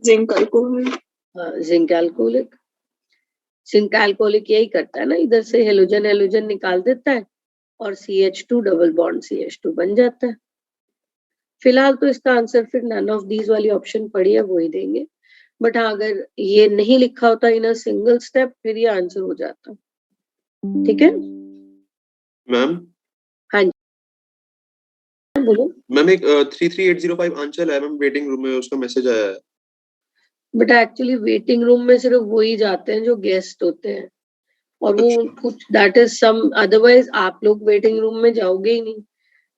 Zinc alcohol. हाँ, zinc alcoholic. Zinc alcoholic यही करता है ना, इधर से हेलोजन हेलोजन निकाल देता है और CH2 डबल बॉन्ड CH2 बन जाता है। फिलहाल तो इसका आंसर फिर नन ऑफ दीज वाली ऑप्शन पड़ी है वो ही देंगे, बट हाँ अगर ये नहीं लिखा होता इन अ सिंगल स्टेप फिर ये आंसर हो जाता। ठीक है मैम? हाँ जी बोलो। मैम एक 33805 आंचल है मैम, वेटिंग रूम में, उसका मैसेज आया है। बट एक्चुअली वेटिंग रूम में सिर्फ वही जाते हैं जो गेस्ट होते हैं, और वो कुछ दैट इज सम, अदरवाइज आप लोग वेटिंग रूम में जाओगे ही नहीं।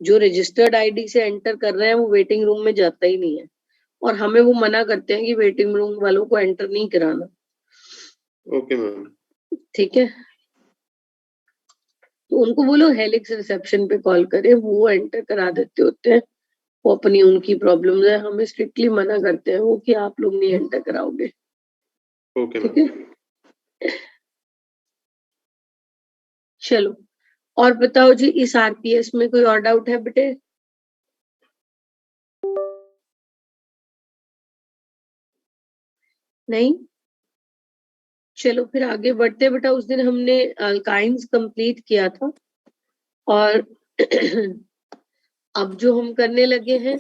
जो रजिस्टर्ड आईडी से एंटर कर रहे हैं वो वेटिंग रूम में जाता ही नहीं है, और हमें वो मना करते हैं कि वेटिंग रूम वालों को एंटर नहीं कराना। Okay ma'am. ठीक है, तो उनको बोलो हेलिक्स रिसेप्शन पे कॉल करें, वो एंटर करा देते होते हैं। वो अपनी उनकी प्रॉब्लम्स है, हमें स्ट्रिक्टली मना करते हैं वो कि आप लोग नहीं एंटर कराओगे। ओके ठीक है, चलो और बताओ जी, इस आरपीएस में कोई और डाउट है बेटे? नहीं, चलो फिर आगे बढ़ते। बेटा उस दिन हमने अल्काइंस कंप्लीट किया था, और अब जो हम करने लगे हैं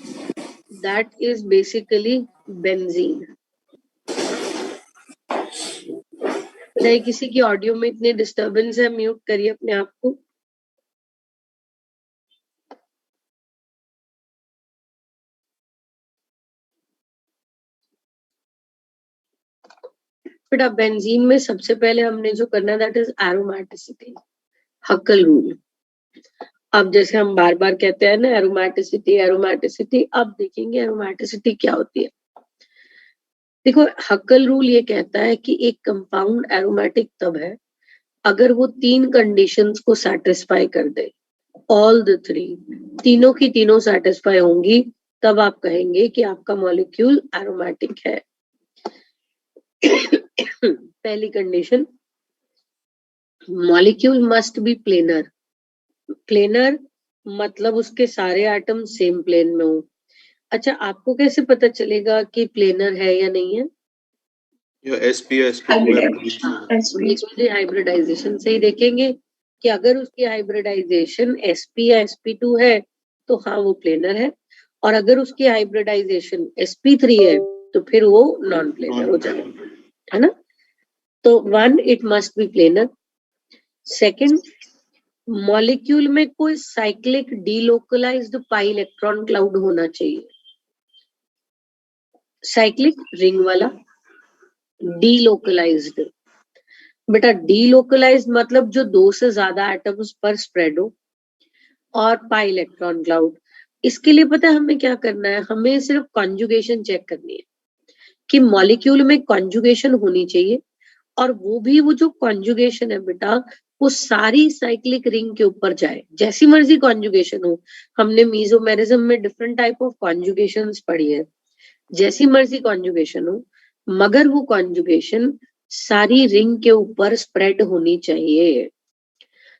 दैट इज बेसिकली बेंजीन। नहीं, किसी की ऑडियो में इतने डिस्टरबेंस है, म्यूट करिए अपने आप को। बेटा बेंजीन में सबसे पहले हमने जो करना है दैट इज एरोमेटिसिटी, हक्कल रूल। अब जैसे हम बार बार कहते हैं ना एरोमेटिसिटी एरोमेटिसिटी, अब देखेंगे एरोमेटिसिटी क्या होती है। देखो हक्कल रूल ये कहता है कि एक कंपाउंड एरोमेटिक तब है अगर वो 3 कंडीशंस को सेटिस्फाई कर दे, ऑल द 3, तीनों की तीनों सेटिस्फाई होंगी, तब आप कहेंगे कि आपका मॉलिक्यूल एरोमेटिक है। पहली condition, molecule must be planar. Planar मतलब उसके सारे एटम सेम प्लेन में हो। अच्छा, आपको कैसे पता चलेगा कि प्लेनर है या नहीं है? हाइब्रिडाइजेशन से ही देखेंगे कि अगर उसकी हाइब्रिडाइजेशन sp या sp2 है तो हाँ वो प्लेनर है, और अगर उसकी हाइब्रिडाइजेशन sp3 है तो फिर वो नॉन प्लेनर हो जाएगा, है ना। तो 1, it must be planar. Second, molecule में कोई cyclic delocalised pi electron cloud होना चाहिए। साइक्लिक रिंग वाला, डीलोकलाइज्ड, बेटा डीलोकलाइज्ड मतलब जो 2 से ज्यादा एटम्स पर स्प्रेड हो, और पाई इलेक्ट्रॉन क्लाउड। इसके लिए पता है हमें क्या करना है, हमें सिर्फ कॉन्जुगेशन चेक करनी है कि मॉलिक्यूल में कॉन्जुगेशन होनी चाहिए, और वो भी वो जो कॉन्जुगेशन है बेटा वो सारी साइक्लिक रिंग के ऊपर जाए, जैसी मर्जी कॉन्जुगेशन हो। हमने मीजोमेरिज्म में डिफरेंट टाइप ऑफ कॉन्जुगेशंस पढ़ी है, जैसी मर्जी कॉन्जुगेशन हो, मगर वो कॉन्जुगेशन सारी रिंग के ऊपर स्प्रेड होनी चाहिए।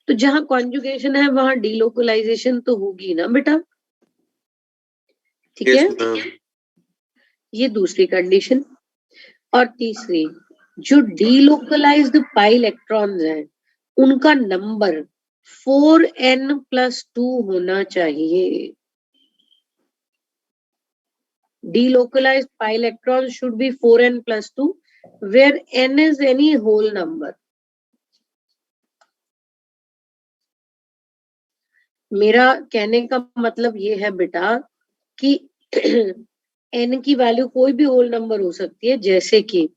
तो जहां कॉन्जुगेशन है वहां डीलोकलाइजेशन तो होगी ना बेटा, ठीक है। ये दूसरी कंडीशन। और तीसरी, जो डीलोकलाइज्ड पाई इलेक्ट्रॉन्स हैं उनका नंबर 4n+2 होना चाहिए। Delocalized pi electrons should be 4n+2, where n is any whole number. मेरा कहने का मतलब ये है बेटा कि n की वैल्यू कोई भी होल नंबर हो सकती है, जैसे कि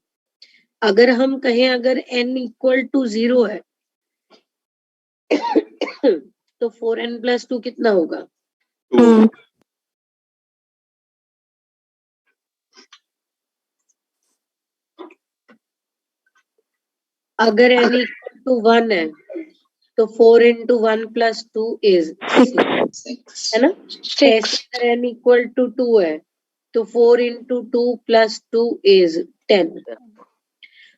अगर हम कहें अगर n = 0 है तो 4n+2 कितना होगा? अगर n = 1 है तो 4 × 1 + 2 is 6, है ना। अगर n = 2 है तो 4 × 2 + 2 is 10।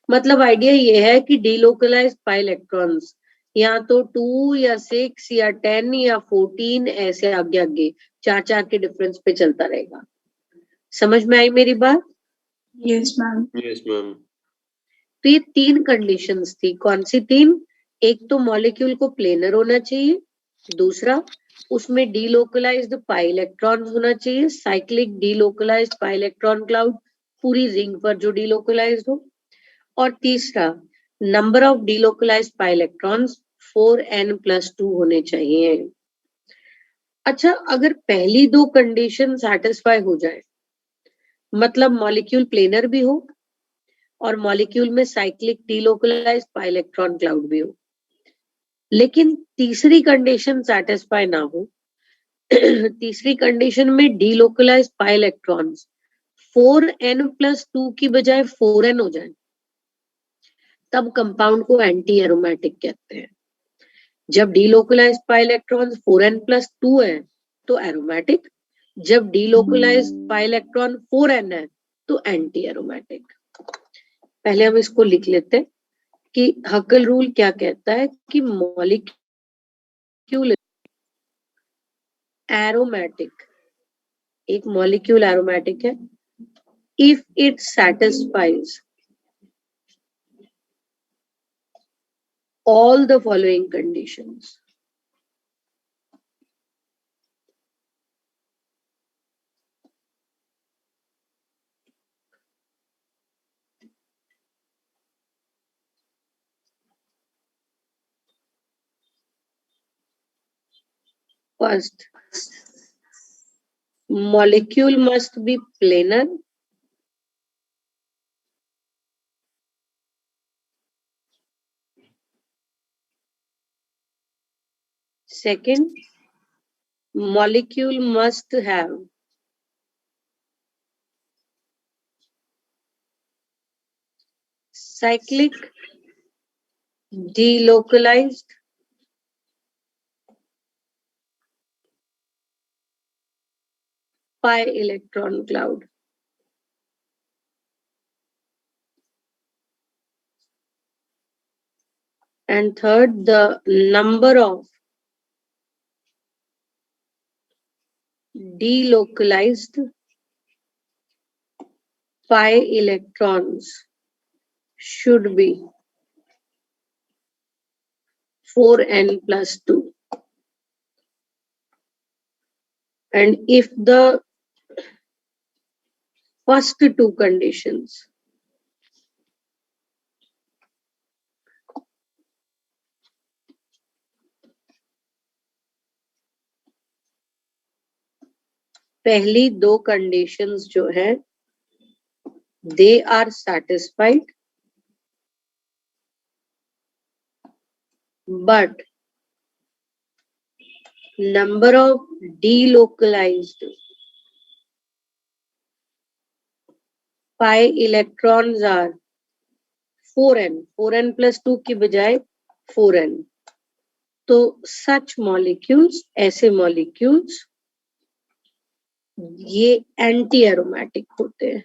मतलब आइडिया ये है कि डीलोकलाइज्ड पाई इलेक्ट्रॉन्स या तो 2 या 6 या 10 या 14 ऐसे आगे आगे 4 के डिफरेंस पे चलता रहेगा। समझ में आई मेरी बात? Yes, ma'am. Yes, ma'am. तो ये 3 कंडीशंस थी। कौन सी 3? एक तो मॉलिक्यूल को प्लेनर होना चाहिए, दूसरा उसमें डीलोकलाइज्ड पाई इलेक्ट्रॉन होना चाहिए, cyclic delocalised pi electron cloud, पूरी रिंग पर जो डीलोकलाइज्ड हो, और तीसरा number of delocalised pi electrons 4n+2 होने चाहिए। अच्छा, अगर पहली 2 कंडीशन सेटिस्फाई हो जाए, मतलब मॉलिक्यूल प्लेनर भी हो और मॉलिक्यूल में cyclic delocalised pi electron cloud भी हो, लेकिन तीसरी कंडीशन सेटिस्फाई ना हो, तीसरी कंडीशन में डीलोकलाइज्ड पाई इलेक्ट्रॉन्स 4n+2 की बजाय 4n हो जाए, तब कंपाउंड को एंटी एरोमेटिक कहते हैं। जब डीलोकलाइज्ड पाई इलेक्ट्रॉन्स 4n+2 है तो एरोमेटिक, जब डीलोकलाइज्ड पाई इलेक्ट्रॉन 4n है तो एंटी एरोमेटिक। पहले हम इसको लिख लेते हैं कि हकल रूल क्या कहता है कि मॉलिक्यूल एरोमेटिक, एक मॉलिक्यूल एरोमेटिक है if it satisfies all the following conditions. First, molecule must be planar. Second, molecule must have cyclic delocalized pi electron cloud. And third, the number of delocalized pi electrons should be 4n+2. And if the first 2 conditions पहली 2 conditions जो है they are satisfied, but number of delocalized pi electrons are 4n, 4n+2 की बजाय 4n, तो such molecules, ऐसे molecules ये anti aromatic होते हैं।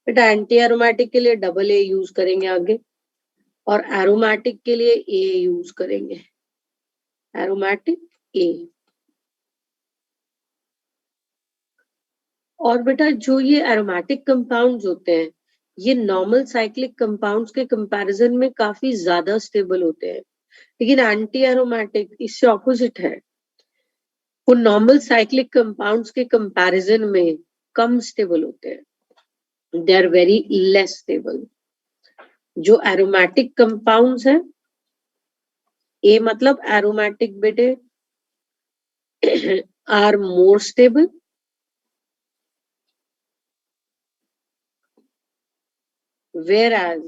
बेटा एंटी एरोमेटिक के लिए AA यूज करेंगे आगे, और एरोमेटिक के लिए A यूज करेंगे, एरोमेटिक A। और बेटा जो ये एरोमेटिक कंपाउंड्स होते हैं ये नॉर्मल साइक्लिक कंपाउंड्स के कंपैरिजन में काफी ज्यादा स्टेबल होते हैं, लेकिन एंटी एरोमेटिक इससे ऑपोजिट है, वो नॉर्मल साइक्लिक कंपाउंड्स के कंपैरिजन में कम स्टेबल होते हैं, they are very less stable. जो एरोमेटिक कंपाउंड्स हैं, ए मतलब एरोमेटिक बेटे are more stable, whereas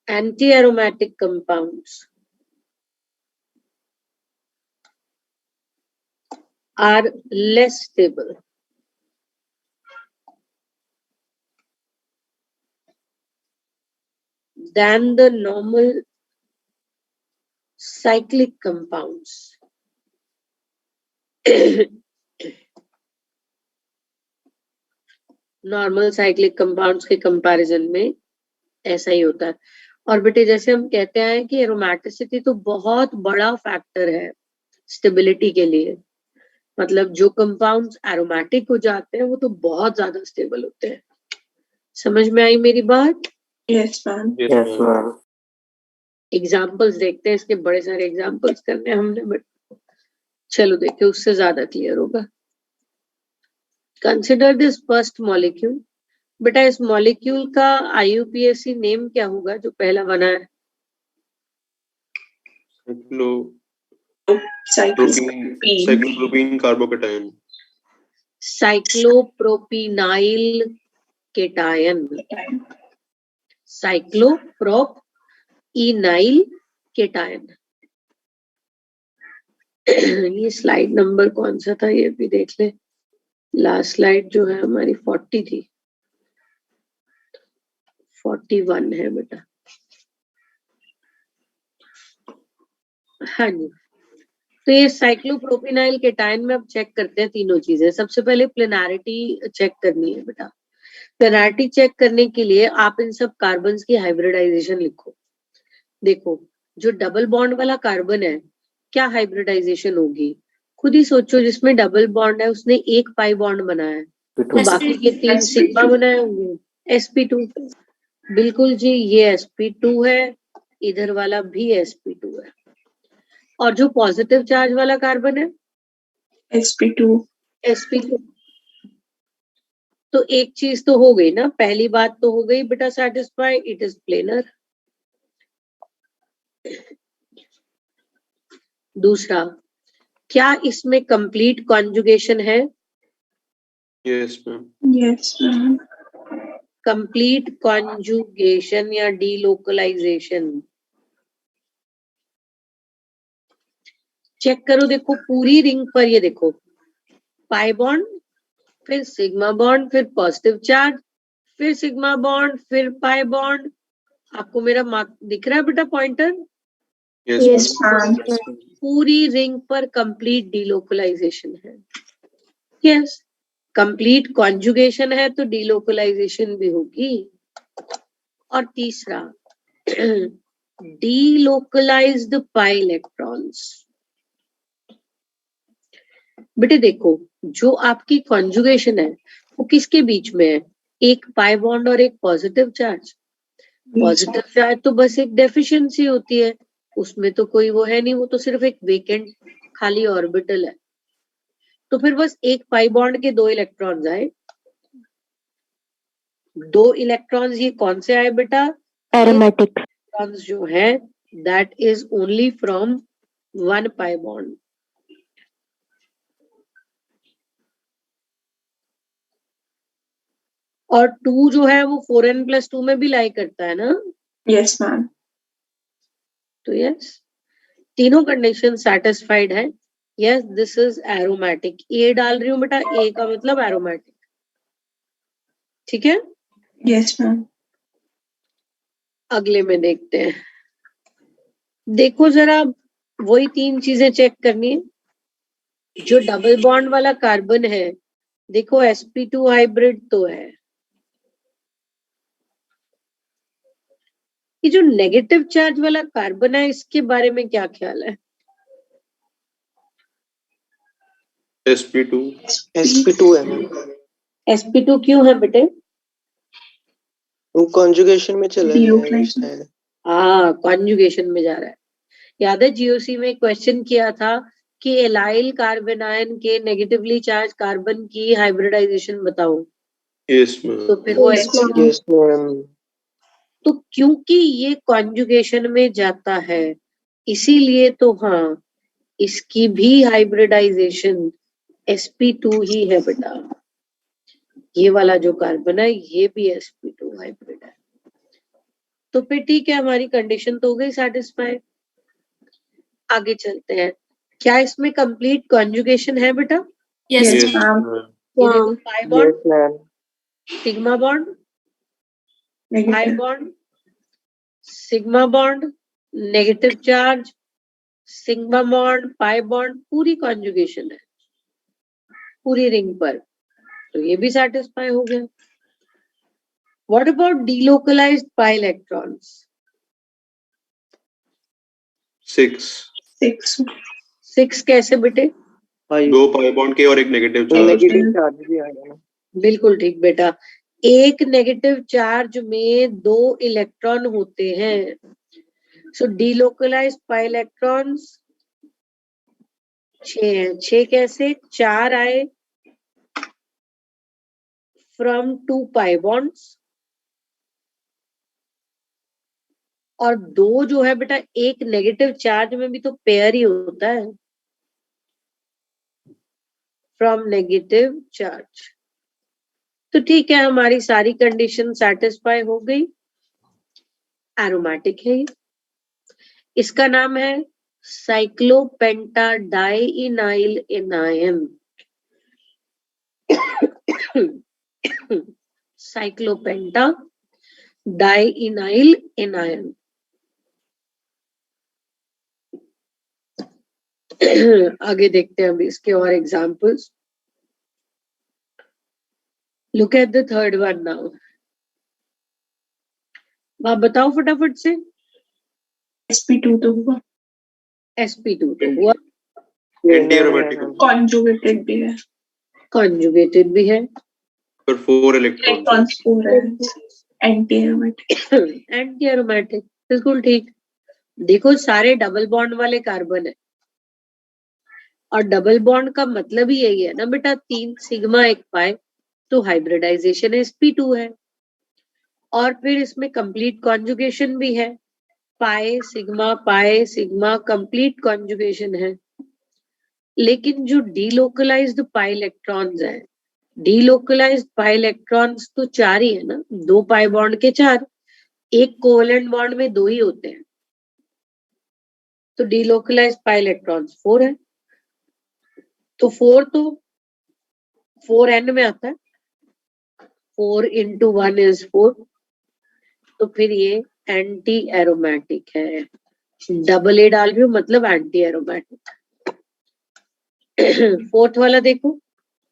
anti-aromatic compounds are less stable than the normal cyclic compounds. Normal cyclic compounds के कंपैरिजन में ऐसा ही होता है। और बेटे जैसे हम कहते हैं कि एरोमेटिसिटी तो बहुत बड़ा फैक्टर है स्टेबिलिटी के लिए, मतलब जो कंपाउंड्स एरोमेटिक हो जाते हैं वो तो बहुत ज्यादा स्टेबल होते हैं। समझ में आई मेरी बात? Yes, ma'am. Yes, ma'am. Examples देखते हैं, इसके बड़े सारे एग्जाम्पल्स करने हैं हमने, बट चलो देखिए उससे ज्यादा क्लियर होगा। Consider this first molecule. बेटा इस मॉलिक्यूल का IUPAC नेम क्या होगा जो पहला बना है? Cyclopropene carbocation. Cyclopropenyl cation. Cyclopropenyl cation. ये स्लाइड नंबर कौन सा था ये भी देख ले। लास्ट स्लाइड जो है हमारी 40 थी, 41 है बेटा। हाँ जी, तो ये साइक्लोप्रोपीनाइल केटायन में अब चेक करते हैं तीनों चीजें। सबसे पहले प्लेनारिटी चेक करनी है बेटा। प्लेनारिटी चेक करने के लिए आप इन सब कार्बन की हाइब्रिडाइजेशन लिखो। देखो जो डबल बॉन्ड वाला कार्बन है क्या हाइब्रिडाइजेशन होगी, खुद ही सोचो। जिसमें डबल बॉन्ड है उसने एक पाई बॉन्ड बनाया है, तो बाकी के 3 सिग्मा बनाए होंगे, sp2। बिल्कुल जी, ये sp2 है, इधर वाला भी sp2 है। और जो पॉजिटिव चार्ज वाला कार्बन है sp2। तो एक चीज तो हो गई ना, पहली बात तो हो गई बेटा सेटिस्फाई, इट इज प्लेनर। दूसरा, क्या इसमें कंप्लीट कॉन्जुगेशन है? Yes, ma'am. Yes, ma'am. Complete conjugation या डीलोकलाइजेशन चेक करो। देखो पूरी रिंग पर ये देखो, पाई बॉन्ड, फिर सिग्मा बॉन्ड, फिर पॉजिटिव चार्ज, फिर सिग्मा बॉन्ड, फिर पाई बॉन्ड। आपको मेरा मार्क दिख रहा है बेटा पॉइंटर? Yes, ma'am. पूरी रिंग पर कंप्लीट डीलोकलाइजेशन है। यस, कंप्लीट कॉन्जुगेशन है तो डीलोकलाइजेशन भी होगी। और तीसरा, डीलोकलाइज्ड पाई इलेक्ट्रॉन्स। बेटे देखो जो आपकी कॉन्जुगेशन है वो किसके बीच में है? एक पाई बॉन्ड और एक पॉजिटिव चार्ज। पॉजिटिव चार्ज तो बस एक डेफिशिएंसी होती है, उसमें तो कोई वो है नहीं, वो तो सिर्फ एक वेकेंट खाली ऑर्बिटल है। तो फिर बस एक पाई बॉन्ड के 2 इलेक्ट्रॉन्स आए। 2 इलेक्ट्रॉन्स ये कौन से आए बेटा? एरोमेटिक इलेक्ट्रॉन्स जो है that is only from 1 pi bond. और 2 जो है वो 4n+2 में भी लाई करता है ना? Yes, ma'am. तो यस, तीनों कंडीशन सेटिस्फाइड है। Yes, this is aromatic. A डाल रही हूँ बेटा, ए का मतलब एरोमेटिक। ठीक है, Yes, ma'am. अगले में देखते हैं। देखो जरा, वही 3 चीजें चेक करनी है। जो डबल बॉन्ड वाला कार्बन है, देखो sp2 हाइब्रिड तो है। ये जो नेगेटिव चार्ज वाला कार्बन है इसके बारे में क्या ख्याल है? sp2 sp2 है मैम, sp2 क्यों है बेटे? वो कॉन्जुगेशन में चला गया है Delocation. शायद। हाँ, कॉन्जुगेशन में जा रहा है। याद है GOC में क्वेश्चन किया था कि एलाइल कार्बन आयन के नेगेटिवली चार्ज कार्बन की हाइब्रिडाइजेशन बताओ। Yes, ma'am. तो फिर वो Yes, ma'am. यस मैम, तो क्योंकि ये कॉन्जुगेशन में जाता है इसीलिए तो हाँ, इसकी भी हाइब्रिडाइजेशन sp2 ही है बेटा। ये वाला जो कार्बन है ये भी sp2 हाइब्रिड है। तो फिर ठीक है, हमारी कंडीशन तो हो गई सेटिस्फाई। आगे चलते हैं। क्या इसमें कंप्लीट कॉन्जुगेशन है बेटा? Yes, Yes, ma'am. ma'am. ये देखो, pi bond, yes ma'am, sigma bond, pi Negative. Bond, sigma bond, negative charge, sigma bond, pi bond, पूरी कॉन्जुगेशन है पूरी रिंग पर। तो ये भी सेटिस्फाई हो गया। What about delocalized pi electrons? 6. 6. 6 कैसे बेटे? 5 दो पाई बॉन्ड के और एक नेगेटिव चार्ज। नेगेटिव चार्ज भी आएगा ना। बिल्कुल ठीक बेटा, एक नेगेटिव चार्ज में 2 इलेक्ट्रॉन होते हैं। सो delocalized pi electrons 6 है। 6 कैसे? 4 आए फ्रॉम 2 pi bonds और 2 जो है बेटा एक नेगेटिव चार्ज में भी तो पेयर ही होता है, फ्रॉम नेगेटिव चार्ज। तो ठीक है, हमारी सारी कंडीशन सेटिस्फाई हो गई। एरोमेटिक है ये। इसका नाम है cyclopentadienyl anion. Cyclopentadienyl anion. आगे देखते हैं अभी इसके और examples. Look at the third one now. आप बताओ फटाफट से। sp2 तो हुआ, sp2 तो हुआ, एंटी एरोमेटिक कॉन्जुगेटेड भी है, कॉन्जुगेटेड भी है, पर 4 इलेक्ट्रॉन। इलेक्ट्रॉन्स 4 है, एंटी एरोमेटिक। Anti aromatic. बिल्कुल ठीक। देखो सारे डबल बॉन्ड वाले कार्बन है और डबल बॉन्ड का मतलब ही यही है ना बेटा, 3 सिग्मा 1 पाई, तो हाइब्रिडाइजेशन sp2 है। और फिर इसमें कंप्लीट कॉन्जुगेशन भी है, पाई सिग्मा कंप्लीट कॉन्जुगेशन है। लेकिन जो डीलोकलाइज्ड पाई इलेक्ट्रॉन्स है, डीलोकलाइज्ड पाई इलेक्ट्रॉन्स तो 4 ही है ना, 2 पाई बॉन्ड के 4, एक कोवेलेंट बॉन्ड में 2 ही होते हैं, तो डीलोकलाइज्ड पाई इलेक्ट्रॉन्स 4 है। तो 4 तो 4n में आता है, 4 into 1 is 4, तो फिर ये एंटी एरोमेटिक है। डबल ए डाल रही हूँ मतलब एंटी एरोमेटिक। फोर्थ वाला देखो,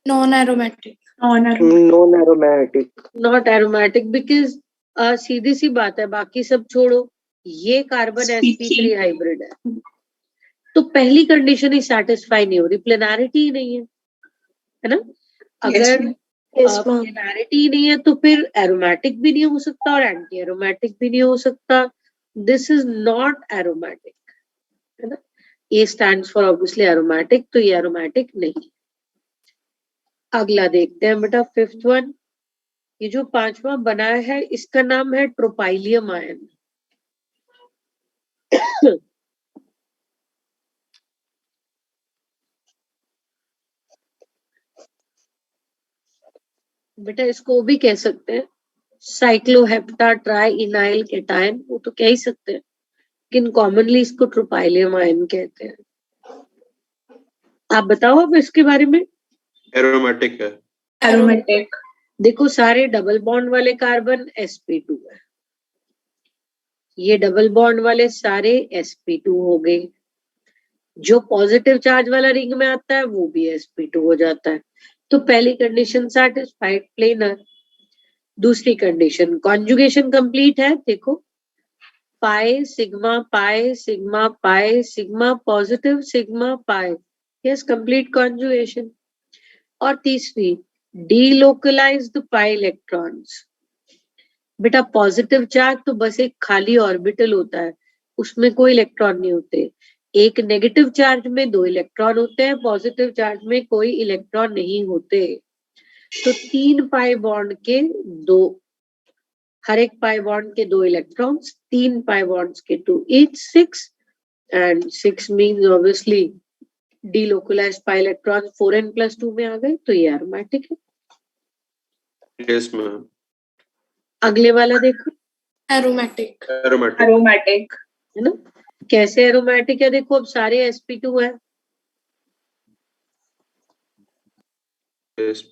non aromatic. Non non aromatic. Not aromatic because सीधी सी बात है, बाकी सब छोड़ो, ये कार्बन sp3 हाइब्रिड है, तो पहली कंडीशन ही सेटिस्फाई नहीं हो रही, प्लेनारिटी ही नहीं है ना। अगर प्लेनारिटी नहीं है तो फिर एरोमेटिक भी नहीं हो सकता और एंटी एरोमेटिक भी नहीं हो सकता। दिस इज नॉट एरोमेटिक, है ना। ए स्टैंड्स फॉर ऑब्वियसली एरोमेटिक, तो ये एरोमेटिक नहीं। अगला देखते हैं बेटा, फिफ्थ वन। ये जो 5वां बनाया है इसका नाम है ट्रोपाइलियम आयन। बेटा इसको भी कह सकते हैं साइक्लोहेप्टा ट्राइइनाइल केटायन, वो तो कह ही सकते हैं, लेकिन कॉमनली इसको ट्रोपाइलियम आयन कहते हैं। आप बताओ अब इसके बारे में। एरोमेटिक है। एरोमेटिक। देखो सारे डबल बॉन्ड वाले कार्बन sp2 है, ये डबल बॉन्ड वाले सारे sp2 हो गए, जो पॉजिटिव चार्ज वाला रिंग में आता है वो भी sp2 हो जाता है। तो पहली कंडीशन सैटिस्फाइड, प्लेनर। दूसरी कंडीशन कॉन्जुगेशन कंप्लीट है, देखो pi sigma positive sigma pi, yes complete conjugation. और तीसरी डीलोकलाइज्ड पाई इलेक्ट्रॉन्स। बेटा पॉजिटिव चार्ज तो बस एक खाली ऑर्बिटल होता है, उसमें कोई इलेक्ट्रॉन नहीं होते। एक नेगेटिव चार्ज में 2 इलेक्ट्रॉन होते हैं, पॉजिटिव चार्ज में कोई इलेक्ट्रॉन नहीं होते। तो 3 पाई बॉन्ड के 2, हर एक पाई बॉन्ड के 2 इलेक्ट्रॉन्स, 3 पाई बॉन्ड्स के 2, each 6, and 6 means obviously delocalized pi electrons 4n+2 में आ गए, तो ये एरोमेटिक है। Yes ma'am. अगले वाला देखो, एरोमेटिक। एरोमेटिक एरोमेटिक है ना। कैसे एरोमेटिक है, देखो अब सारे sp2 है, यस।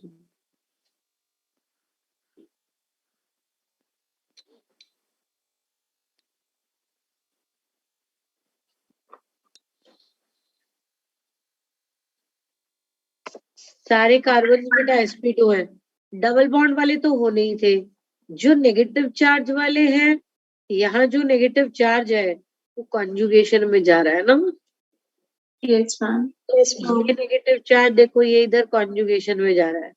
सारे कार्बन बेटा sp2 है, डबल बॉन्ड वाले तो होने ही थे, जो नेगेटिव चार्ज वाले हैं, यहाँ जो नेगेटिव चार्ज है वो कॉन्जुगेशन में जा रहा है ना। Yes, ma'am. Yes, ma'am. ये नेगेटिव चार्ज देखो ये इधर कॉन्जुगेशन में जा रहा है,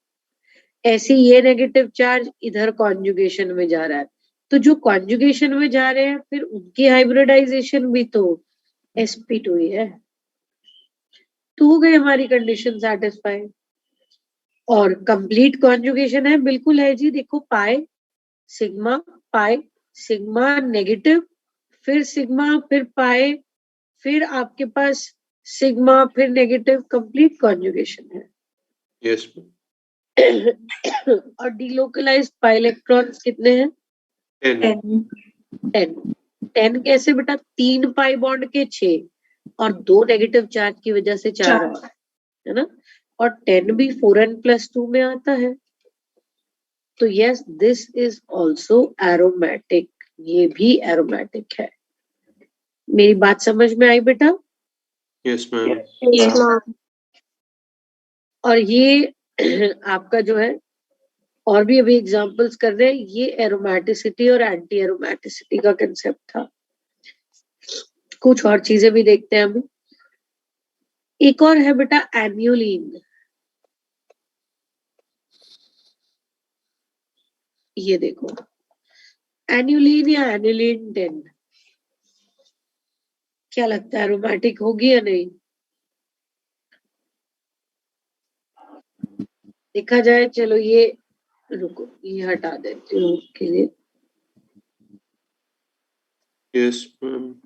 ऐसे ये नेगेटिव चार्ज इधर कॉन्जुगेशन में जा रहा है। तो जो कॉन्जुगेशन में जा रहे हैं फिर उनकी हाइब्रिडाइजेशन भी तो sp2 ही है। तो हो गई हमारी कंडीशन सेटिस्फाई। और कंप्लीट कॉन्जुगेशन है, बिल्कुल है जी। देखो पाई सिग्मा नेगेटिव, फिर सिग्मा, फिर पाई, फिर आपके पास सिग्मा, फिर नेगेटिव, कंप्लीट कॉन्जुगेशन है। Yes. और डिलोकलाइज्ड पाई इलेक्ट्रॉन्स कितने हैं? 10. 10. 10 कैसे बेटा? 3 पाई बॉन्ड के 6 और 2 नेगेटिव चार्ज की वजह से 4 चार। और है ना। और 10 भी 4n+2 में आता है। तो yes this is also aromatic, ये भी एरोमेटिक है। मेरी बात समझ में आई बेटा? Yes, ma'am. Yes. ma'am. और ये आपका जो है और भी अभी एग्जांपल्स कर रहे हैं, ये एरोमेटिसिटी और एंटी एरोमेटिसिटी का कंसेप्ट था। कुछ और चीजें भी देखते हैं अभी। एक और है बेटा एन्युलिन। ये देखो एन्युलिन या एन्युलिन 10, क्या लगता है एरोमेटिक होगी या नहीं? देखा जाए, चलो ये रुको ये हटा देती हूँ के लिए। Yes, ma'am.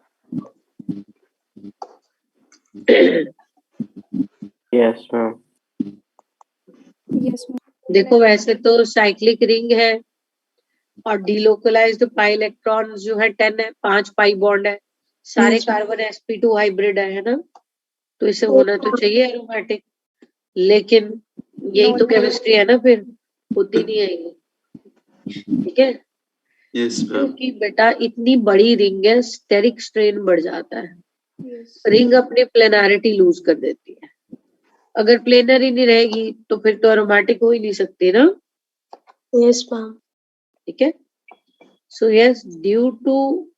Yes, ma'am. Yes, ma'am. देखो वैसे तो साइक्लिक रिंग है और डिलोकलाइज्ड पाई इलेक्ट्रॉन जो है 10 है, 5 पाई बॉन्ड है, सारे Yes, ma'am. Carbon sp2 hybrid है ना। तो इसे होना तो चाहिए एरोमेटिक, लेकिन यही तो केमिस्ट्री है ना, फिर होती नहीं आएगी। ठीक है, Yes, ma'am. क्योंकि बेटा इतनी बड़ी रिंग है, स्टेरिक स्ट्रेन बढ़ जाता है, Yes. रिंग अपनी प्लेनारिटी लूज कर देती है। अगर प्लेनर ही नहीं रहेगी तो फिर तो एरोमेटिक हो ही नहीं सकती ना। Yes, ma'am. ठीक है, so yes due to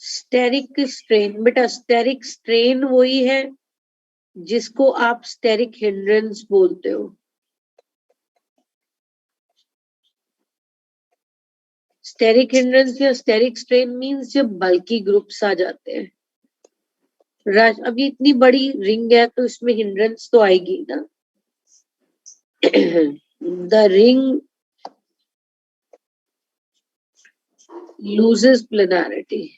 steric strain, बेटा स्टेरिक स्ट्रेन वही है जिसको आप स्टेरिक हिंड्रेंस बोलते हो। स्टेरिक हिंड्रेंस या स्टेरिक स्ट्रेन मींस जब बल्की ग्रुप्स आ जाते हैं। अभी इतनी बड़ी रिंग है तो इसमें हिंड्रेंस तो आएगी ना। The ring loses planarity.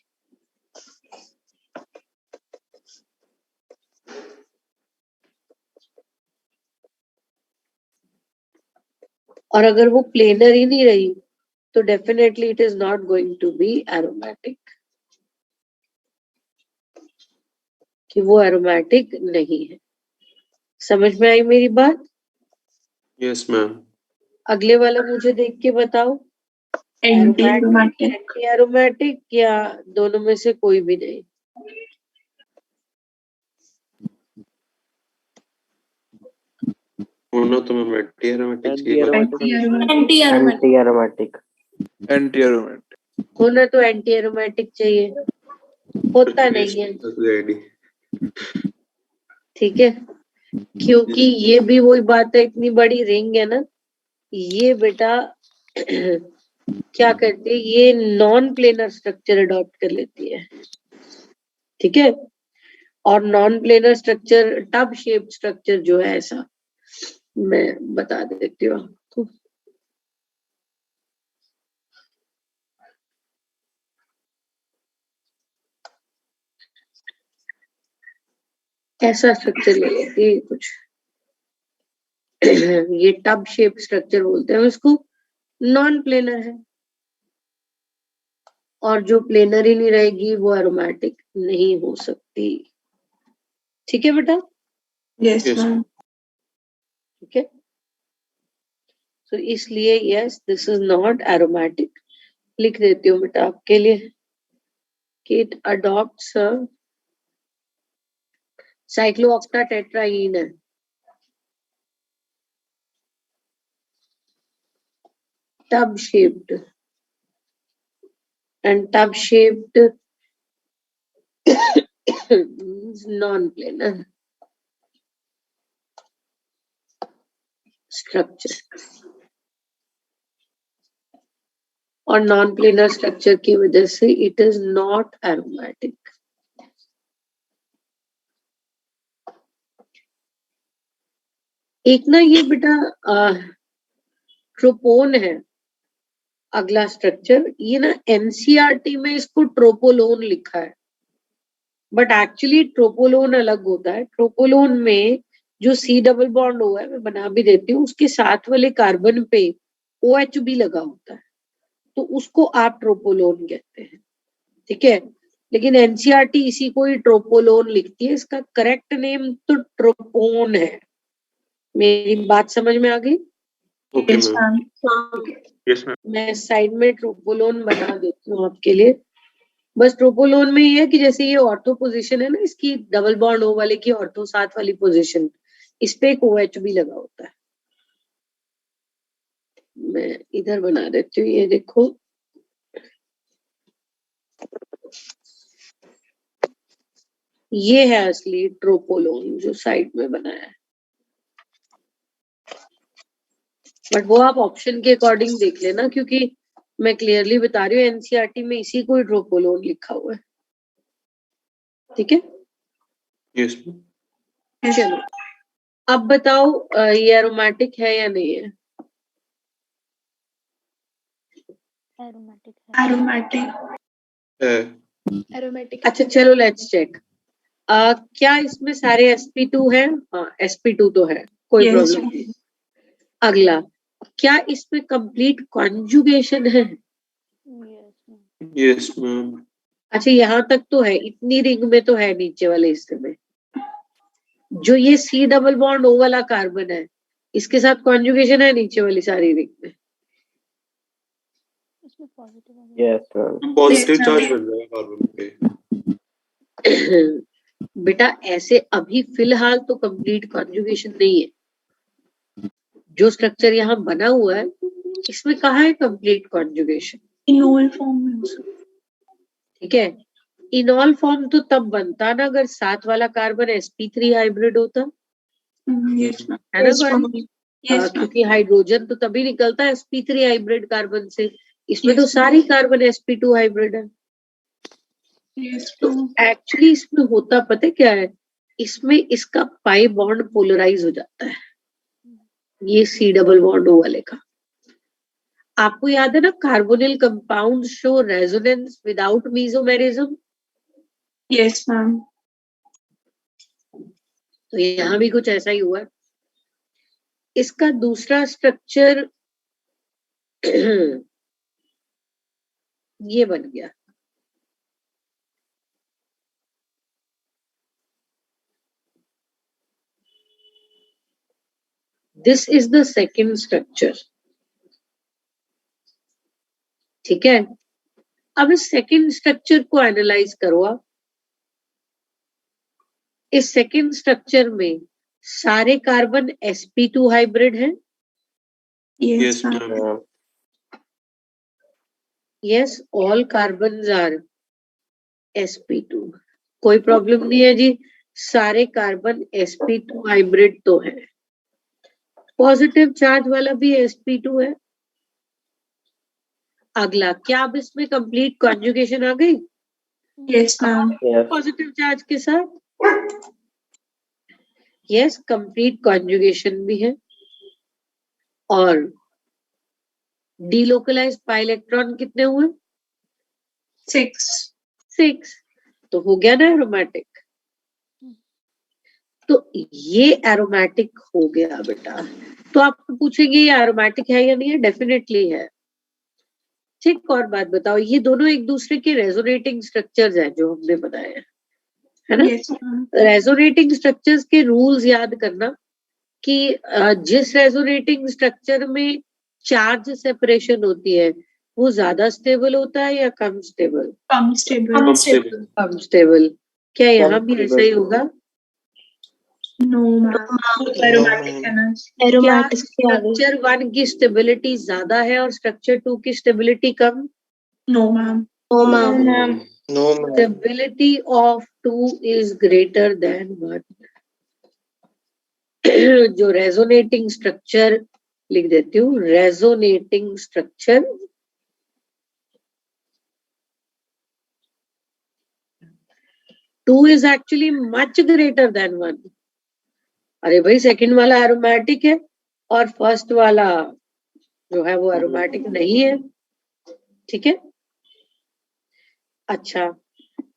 और अगर वो प्लेनर ही नहीं रही तो definitely it is not going to be aromatic, कि वो एरोमेटिक नहीं है। समझ में आई मेरी बात? Yes, ma'am. अगले वाला मुझे देख के बताओ, Anti-aromatic. एंटी एरोमेटिक या दोनों में से कोई भी नहीं? होना तो मैम एंटी-एरोमेटिक चाहिए। Anti-aromatic. Anti-aromatic. Anti-aromatic. होना तो एंटी एरोमेटिक चाहिए, होता नहीं है। ठीक है, क्योंकि ये भी वही बात है, इतनी बड़ी रिंग है ना, ये बेटा क्या करती है, ये नॉन प्लेनर स्ट्रक्चर अडॉप्ट कर लेती है। ठीक है, और non planar structure tub shape structure जो है ऐसा, मैं बता देती हूँ आपको। ऐसा स्ट्रक्चर ले लेती है कुछ, ये टब शेप स्ट्रक्चर बोलते हैं इसको, नॉन प्लेनर है। और जो प्लेनर ही नहीं रहेगी वो एरोमेटिक नहीं हो सकती। ठीक है बेटा? Yes, Yes. ma'am. ठीक है, तो इसलिए yes this is not aromatic. लिख देती हूँ बेटा आपके लिए कि इट अडॉप्ट्स साइक्लोऑक्टाटेट्राईन है। tub shaped, and tub shaped means non-planar structure, और नॉन प्लेनर स्ट्रक्चर की वजह से इट इज नॉट एरोमेटिक. एक ना ये बेटा ट्रोपोन है अगला स्ट्रक्चर, ये ना एनसीईआरटी में इसको ट्रोपोलोन लिखा है, बट एक्चुअली ट्रोपोलोन अलग होता है. ट्रोपोलोन में जो सी डबल बॉन्ड ओ है, मैं बना भी देती हूँ, उसके साथ वाले कार्बन पे OH भी लगा होता है, तो उसको आप ट्रोपोलोन कहते हैं. ठीक है, लेकिन एनसीईआरटी इसी को ही ट्रोपोलोन लिखती है. इसका करेक्ट नेम तो ट्रोपोन है. मेरी बात समझ में आ गई? Okay, Yes, ma'am. ma'am. Yes, ma'am. मैं साइड में ट्रोपोलोन बना देती हूँ आपके लिए. बस ट्रोपोलोन में ये है कि जैसे ये ऑर्थो पोजीशन है ना, इसकी डबल बॉन्ड ओ वाले की ऑर्थो साथ वाली पोजीशन, इस पे एक OH भी लगा होता है. मैं इधर बना देती हूँ, ये देखो. ये है असली ट्रोपोलोन जो साइड में बनाया है, बट वो आप ऑप्शन के अकॉर्डिंग देख लेना, क्योंकि मैं क्लियरली बता रही हूँ एनसीईआरटी में इसी को ही ट्रोपोलोन लिखा हुआ है. ठीक है, Yes, ma'am. चलो अब बताओ ये एरोमेटिक है या नहीं है? Aromatic है. Aromatic. Aromatic. अच्छा चलो लेट्स चेक. क्या इसमें सारे sp2 हैं? हाँ, sp2 तो है, कोई Yes, प्रॉब्लम ma'am. नहीं. अगला, क्या इसमें कंप्लीट कॉन्जुगेशन है? Yes, ma'am. Yes, ma'am. अच्छा यहाँ तक तो है, इतनी रिंग में तो है, नीचे वाले हिस्से में जो ये सी डबल बॉन्ड ओ वाला कार्बन है, इसके साथ कॉन्जुगेशन है नीचे वाली सारी रिंग में. इसमें positive है. Yes, ma'am. Positive Yes, charge ma'am. बन जाएगा कार्बन पे. बेटा ऐसे अभी फिलहाल तो कंप्लीट कॉन्जुगेशन नहीं है. जो स्ट्रक्चर यहाँ बना हुआ है, इसमें कहाँ है कंप्लीट कॉन्जुगेशन? Enol form में हो सकता ठीक है, इनॉल फॉर्म तो तब बनता ना अगर साथ वाला कार्बन sp3 हाइब्रिड होता, है. Yes, ma'am. है ना Yes, Gauri? ma'am. Yes, ma'am. क्योंकि हाइड्रोजन तो तभी निकलता है sp3 हाइब्रिड कार्बन से. इसमें तो Yes, सारी कार्बन sp2 हाइब्रिड है. Yes, तो ma'am. एक्चुअली इसमें होता पता है क्या है, इसमें इसका पाई बॉन्ड पोलराइज हो जाता है, ये सी डबल बॉन्ड ओ वाले का. आपको याद है ना, carbonyl compound show resonance without mesomerism. Yes, ma'am. तो यहाँ भी कुछ ऐसा ही हुआ है. इसका दूसरा स्ट्रक्चर ये बन गया. This is the second structure. ठीक है, अब इस सेकेंड स्ट्रक्चर को एनालाइज करो आप. इस सेकेंड स्ट्रक्चर में सारे कार्बन sp2 हाइब्रिड हैं. Yes, Yes, ma'am. ma'am. Yes, all carbons are sp2. कोई प्रॉब्लम नहीं है जी, सारे कार्बन sp2 हाइब्रिड तो है. पॉजिटिव चार्ज वाला भी sp2 है. अगला, क्या अब इसमें कंप्लीट कॉन्जुगेशन आ गई Yes, ma'am. Yes. Positive charge के साथ? यस, कंप्लीट कॉन्जुगेशन भी है. और डीलोकलाइज्ड पाई इलेक्ट्रॉन कितने हुए? 6. 6. तो हो गया ना एरोमेटिक. तो ये एरोमेटिक हो गया बेटा. तो आप पूछेंगे ये एरोमेटिक है या नहीं है? डेफिनेटली है. ठीक, और बात बताओ, ये दोनों एक दूसरे के रेजोनेटिंग स्ट्रक्चर्स हैं जो हमने बनाए हैं, है ना? Yes, ma'am. रेजोनेटिंग स्ट्रक्चर्स के रूल्स याद करना कि जिस रेजोनेटिंग स्ट्रक्चर में चार्ज सेपरेशन होती है वो ज्यादा स्टेबल होता है या कम स्टेबल? Unstable. Unstable. कम स्टेबल. क्या यहाँ भी ऐसा ही होगा? No, ma'am. Aromatic ma'am. canals. क्या एरोमेटिक के आगे स्ट्रक्चर 1 की स्टेबिलिटी ज्यादा है और स्ट्रक्चर 2 की स्टेबिलिटी कम? No, ma'am. No ma'am ma'am. No, ma'am. Stability of 2 is greater than 1. जो रेजोनेटिंग स्ट्रक्चर लिख देती हूँ, resonating structure two is actually much greater than 1. अरे भाई सेकंड वाला एरोमेटिक है और फर्स्ट वाला जो है वो एरोमेटिक नहीं है. ठीक है. अच्छा,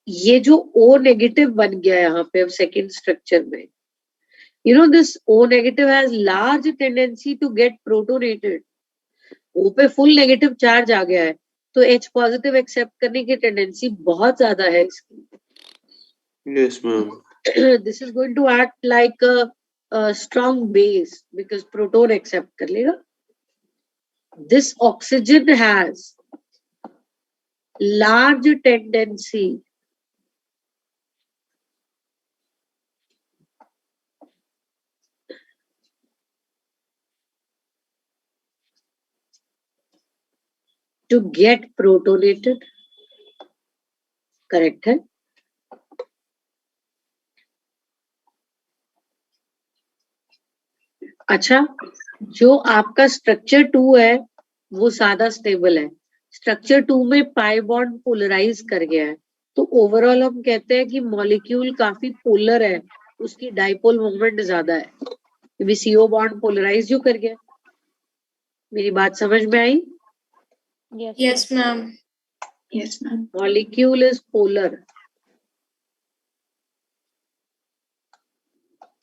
ये जो O नेगेटिव बन गया यहाँ पे अब सेकंड स्ट्रक्चर में, you know this O negative has large tendency to get protonated. O पे फुल नेगेटिव चार्ज आ गया है तो H पॉजिटिव एक्सेप्ट करने की टेंडेंसी बहुत ज्यादा है इसकी. Yes, ma'am. This is going to act like a strong base because proton accept कर लेगा. This oxygen has large tendency to get protonated. Correct है. अच्छा, जो आपका स्ट्रक्चर 2 है वो ज्यादा स्टेबल है. स्ट्रक्चर 2 में पाई बॉन्ड पोलराइज कर गया है तो ओवरऑल हम कहते हैं कि मॉलिक्यूल काफी पोलर है, उसकी डाइपोल मोमेंट ज्यादा है. क्योंकि CO बॉन्ड पोलराइज जो कर गया. मेरी बात समझ में आई? Yes ma'am Yes, ma'am. Molecule is polar.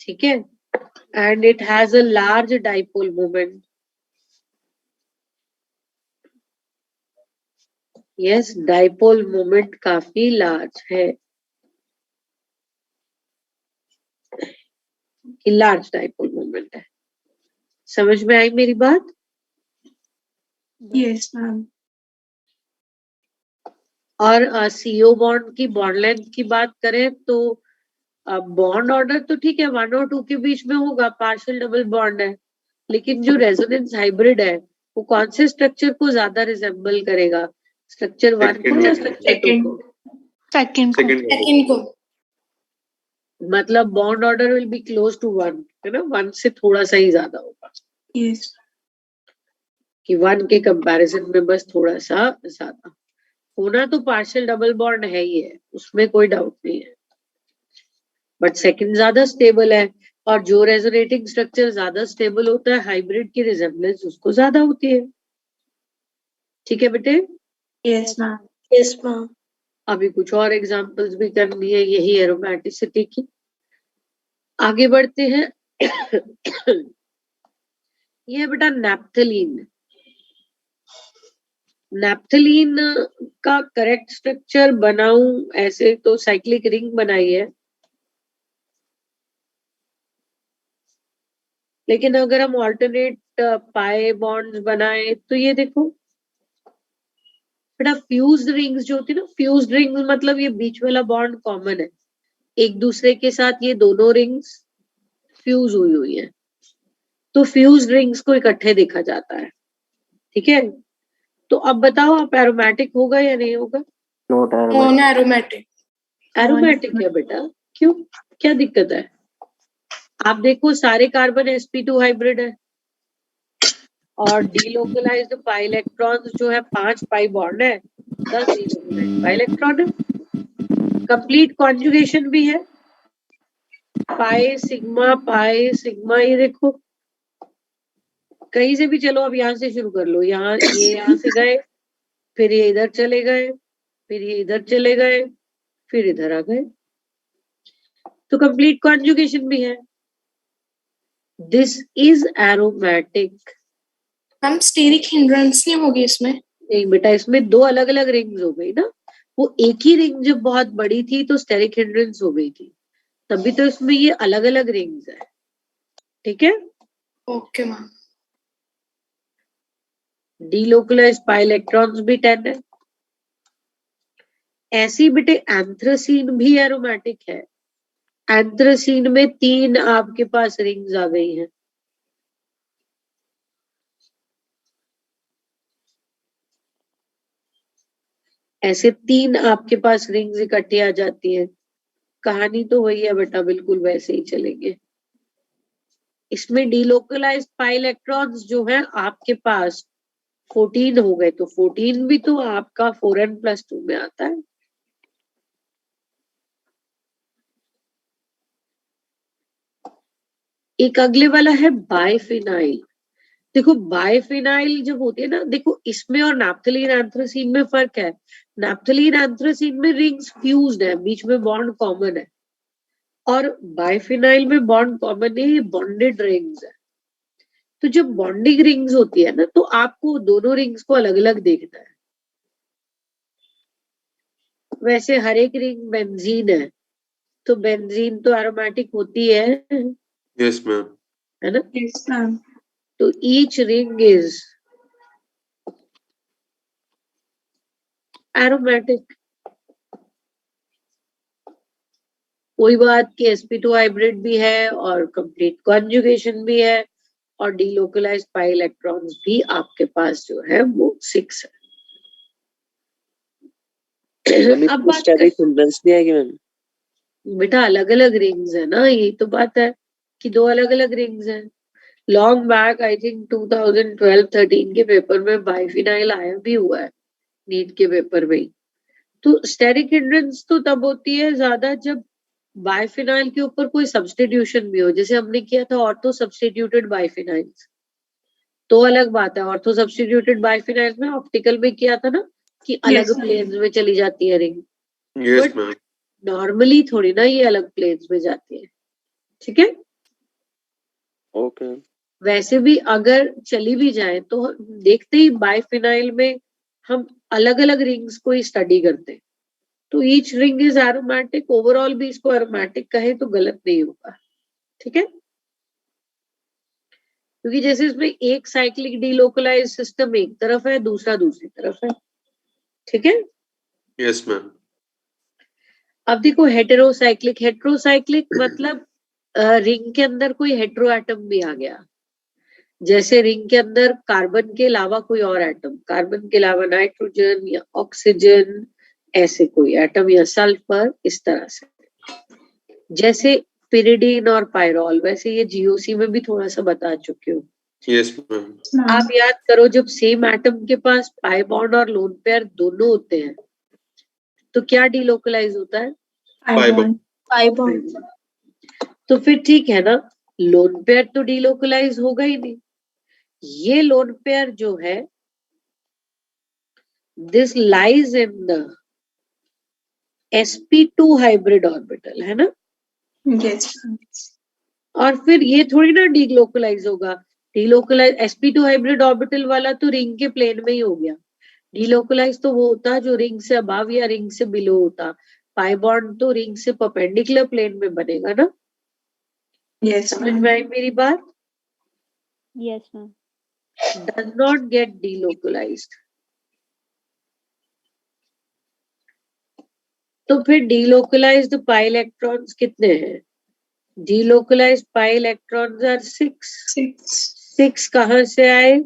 ठीक है. And it has a large dipole moment. Yes, dipole moment काफी large है. Large dipole moment है. समझ में आई मेरी बात? Yes, ma'am. और CO बॉन्ड की बॉन्ड लेंथ की बात करें तो बॉन्ड ऑर्डर तो ठीक है 1 और 2 के बीच में होगा, पार्शियल डबल बॉन्ड है. लेकिन जो रेजोनेंस हाइब्रिड है वो कौन से स्ट्रक्चर को ज्यादा रिजेंबल करेगा, स्ट्रक्चर 1 को या स्ट्रक्चर 2 को? Second Second. सेकंड को मतलब bond order will be close to 1 है ना, 1 से थोड़ा सा ही ज्यादा होगा Yes. कि 1 के कंपैरिजन में बस थोड़ा सा ज्यादा होना. तो पार्शियल डबल बॉन्ड है ही है, उसमें कोई डाउट नहीं है. बट सेकंड ज्यादा स्टेबल है और जो रेजोनेटिंग स्ट्रक्चर ज्यादा स्टेबल होता है हाइब्रिड की रिजेम्बलेंस उसको ज्यादा होती है. ठीक है बेटे. Yes, ma'am. यस मैम अभी कुछ और एग्जांपल्स भी करनी है यही एरोमेटिसिटी की. आगे बढ़ते हैं. ये बेटा नैप्थलीन. नैप्थलीन का करेक्ट स्ट्रक्चर बनाऊं ऐसे तो साइक्लिक रिंग बनाई है, लेकिन अगर हम ऑल्टरनेट पाई बॉन्ड्स बनाए तो ये देखो बेटा फ्यूज्ड रिंग्स जो होती है ना, फ्यूज्ड रिंग्स मतलब ये बीच वाला बॉन्ड कॉमन है, एक दूसरे के साथ ये दोनों रिंग्स फ्यूज हुई है तो फ्यूज्ड रिंग्स को इकट्ठे देखा जाता है. ठीक है. तो अब बताओ आप एरोमेटिक होगा या नहीं होगा? Not non aromatic. Aromatic aromatic है बेटा. क्यों, क्या दिक्कत है? आप देखो सारे कार्बन sp2 हाइब्रिड है और डीलोकलाइज्ड पाई इलेक्ट्रॉन्स जो है 5 पाई बॉन्ड है, 10 डीलोकलाइज्ड पाई इलेक्ट्रॉन है. कंप्लीट कॉन्जुगेशन भी है, पाई सिग्मा. ये देखो कहीं से भी चलो, अब यहाँ से शुरू कर लो. यहाँ ये यहाँ से गए, फिर ये इधर चले गए, फिर ये इधर चले गए, फिर इधर आ गए, तो कंप्लीट कॉन्जुगेशन भी है. This is aromatic. Ma'am steric hindrance नहीं होगी इसमें? नहीं बेटा, इसमें 2 अलग अलग रिंग्स हो गई ना. वो एक ही रिंग जब बहुत बड़ी थी तो स्टेरिक हिंड्रेंस हो गई थी, तभी तो इसमें ये अलग अलग रिंग्स है. ठीक है. Okay ma'am delocalised pi electrons भी 10 है. ऐसी बेटे एंथ्रासीन भी एरोमेटिक है. एंथ्रासीन में 3 आपके पास रिंग्स आ गई हैं। ऐसे 3 आपके पास रिंग्स इकट्ठी आ जाती है। कहानी तो वही है बेटा, बिल्कुल वैसे ही चलेंगे। इसमें डीलोकलाइज्ड पाई इलेक्ट्रॉन्स जो है आपके पास 14 हो गए, तो 14 भी तो आपका 4n+2 में आता है। एक अगले वाला है बाइफिनाइल। देखो बाइफिनाइल जब होती है ना, देखो इसमें और नैप्थलीन एंथ्रासीन में फर्क है। नैप्थलीन एंथ्रासीन में रिंग्स फ्यूज्ड है, बीच में बॉन्ड कॉमन है, और बाइफिनाइल में बॉन्ड कॉमन है, ये बॉन्डेड रिंग्स है। तो जब बॉन्डिंग रिंग्स होती है ना, तो आपको दोनों रिंग्स को अलग अलग देखना है। वैसे हर एक रिंग बेंजीन है, तो बेंजीन तो एरोमेटिक होती है Yes, ma'am. है ना? Yes, ma'am. तो ईच रिंग इज एरोमेटिक। कोई बात कि sp2 हाइब्रिड भी है और कंप्लीट कॉन्जुगेशन भी है, और डीलोकलाइज्ड पाई इलेक्ट्रॉन्स भी आपके पास जो है वो 6 है। अब बात स्टेरिक हिंड्रेंस नहीं आएगी मैम? बेटा अलग अलग रिंग्स है ना, यही तो बात है कि 2 अलग अलग रिंग्स हैं। लॉन्ग बैक आई थिंक 2012-13 के पेपर में बाइफिनाइल आया भी हुआ है, नीट के पेपर में ही। तो स्टेरिक हिंड्रेंस तो तब होती है ज्यादा जब बाइफिनाइल के ऊपर कोई सब्स्टिट्यूशन भी हो, जैसे हमने किया था ऑर्थो सब्स्टिट्यूटेड बाइफिनाइल्स। तो अलग बात है, ऑर्थो सब्स्टिट्यूटेड बाइफिनाइल्स में ऑप्टिकल में किया था ना कि अलग Yes, प्लेन्स में चली जाती है ring. Yes, But- ma'am. Normally थोड़ी ना ये अलग प्लेन्स में जाती है, ठीक है? ओके। वैसे भी अगर चली भी जाए तो देखते ही बाइफिनाइल में हम अलग अलग रिंग्स को ही स्टडी करते हैं, तो each ring is aromatic. Overall भी इसको एरोमेटिक कहे तो गलत नहीं होगा, ठीक है? क्योंकि जैसे इसमें एक साइक्लिक डीलोकलाइज सिस्टम एक तरफ है, दूसरा दूसरी तरफ है, ठीक है? Yes, ma'am. अब देखो हेटेरोसाइक्लिक मतलब रिंग के अंदर कोई हेटेरो एटम भी आ गया। जैसे रिंग के अंदर कार्बन के अलावा कोई और एटम, कार्बन के अलावा नाइट्रोजन या ऑक्सीजन, ऐसे कोई एटम, या सल्फर, इस तरह से। जैसे पिरिडीन और पायरोल, वैसे ये जीओसी में भी थोड़ा सा बता चुकी हूँ। Yes, ma'am. ma'am. आप याद करो, जब सेम एटम के पास पाई बॉन्ड और लोन पेयर दोनों होते हैं तो क्या डीलोकलाइज होता है? Pi bond. Pi bond. तो फिर ठीक है ना, लोन पेयर तो डीलोकलाइज होगा ही नहीं। ये लोन पेयर जो है, this lies in the sp2 hybrid orbital, है ना? Yes, ma'am. और फिर ये थोड़ी ना डीलोकलाइज होगा। डीलोकलाइज sp2 हाइब्रिड ऑर्बिटल वाला तो रिंग के प्लेन में ही हो गया। डीलोकलाइज तो वो होता जो रिंग से अबव या रिंग से बिलो होता। पाई बॉन्ड तो रिंग से परपेंडिकुलर प्लेन में बनेगा ना। Yes, समझ ma'am. में आई मेरी बात? Yes, ma'am. Does not get delocalized. तो फिर डीलोकलाइज्ड पाई इलेक्ट्रॉन्स कितने हैं? Delocalised pi electrons are 6। 6. 6 कहां से आए?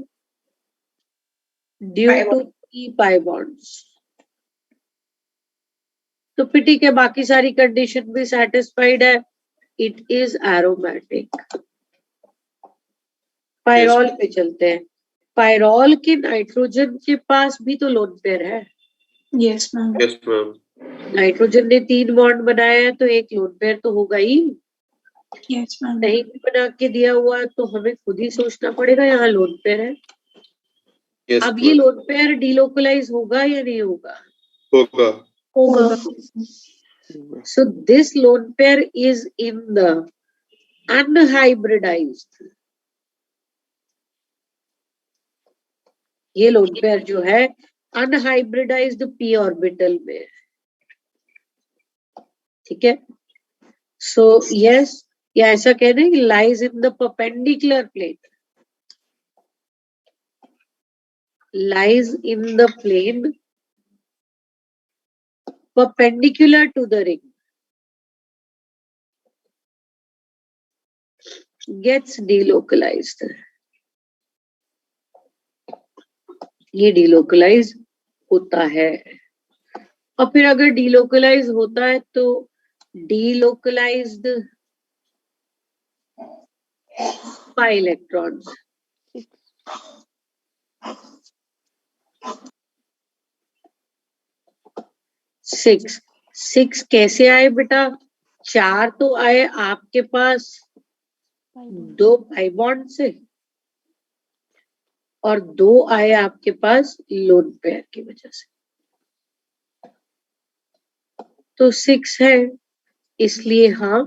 Due Pi to e pi bonds. तो फिर ठीक है, बाकी सारी कंडीशन भी सेटिस्फाइड है। It is aromatic. पायरोल पे चलते हैं। पायरोल के नाइट्रोजन के पास भी तो लोन पेयर है। Yes, ma'am. Yes, ma'am. Nitrogen ने 3 बॉन्ड बनाया है, तो एक लोन पेयर तो होगा ही। Yes, ma'am. नहीं भी बना के दिया हुआ है तो हमें खुद ही सोचना पड़ेगा यहाँ लोन पेयर है। Yes, अब ये ma'am. लोन पेयर डीलोकलाइज होगा या नहीं होगा? होगा. होगा। So this lone pair is in the unhybridized। ये लोन पेयर जो है अनहाइब्रिडाइज्ड p ऑर्बिटल में है, ठीक है? सो यस, या ऐसा कह दें कि lies in the perpendicular plane, lies in the plane perpendicular to the ring। gets delocalized. ये delocalize होता है, और फिर अगर delocalize होता है तो delocalized pi electrons. 6 कैसे आए बेटा? 4 तो आए आपके पास 2 पाई बॉन्ड से, और 2 आए आपके पास लोन पेयर की वजह से, तो 6 है, इसलिए हाँ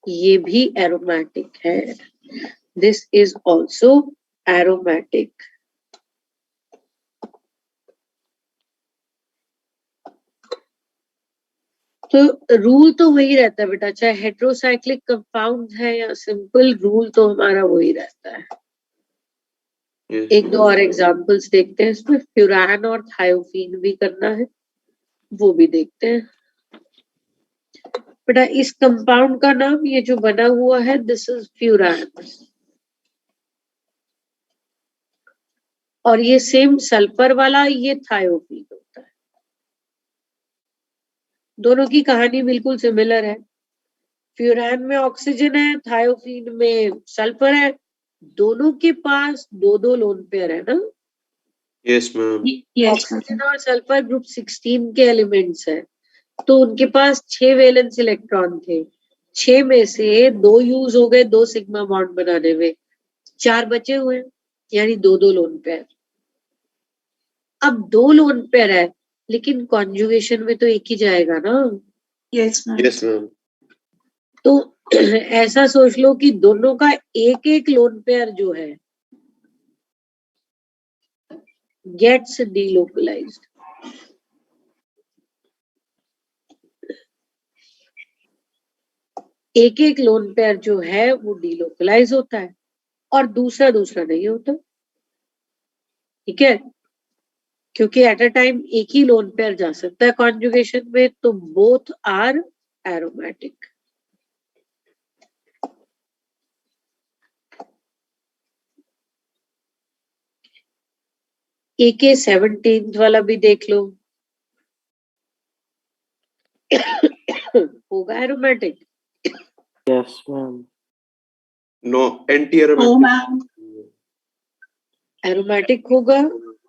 ये भी एरोमेटिक है. This is also aromatic. तो रूल तो वही रहता है बेटा, चाहे हेट्रोसाइक्लिक कंपाउंड है या सिंपल, रूल तो हमारा वही रहता है. Yes. एक दो और एग्जांपल्स देखते हैं इसमें. फ्यूरान और थायोफीन भी करना है, वो भी देखते हैं. बेटा इस कंपाउंड का नाम ये जो बना हुआ है, दिस इज फ्यूरान, और ये सेम सल्फर वाला ये थायोफीन होता है. दोनों की कहानी बिल्कुल सिमिलर है. फ्यूरान में ऑक्सीजन है, थायोफीन में सल्फर है. दोनों के पास 2 लोन पेयर है ना. Yes, ma'am. Yes, oxygen ma'am. और सल्फर ग्रुप 16 के एलिमेंट्स है, तो उनके पास 6 वैलेंस इलेक्ट्रॉन थे. 6 में से 2 यूज हो गए 2 सिग्मा बॉन्ड बनाने में, 4 बचे हुए, यानी 2 लोन पेयर. अब 2 लोन पेयर है, लेकिन कॉन्जुगेशन में तो एक ही जाएगा ना. Yes, ma'am. Yes, ma'am. तो ऐसा सोच लो कि दोनों का एक एक लोन पेयर जो है गेट्स डीलोकलाइज्ड. एक एक लोन पेयर जो है वो डीलोकलाइज होता है, और दूसरा नहीं होता. ठीक है, क्योंकि एट अ टाइम एक ही लोन पेयर जा सकता है कॉन्जुगेशन में, तो बोथ आर एरोमेटिक. AK-17 वाला भी देख लो. होगा aromatic. Yes, ma'am. No, anti-aromatic. Oh, ma'am. Aromatic होगा,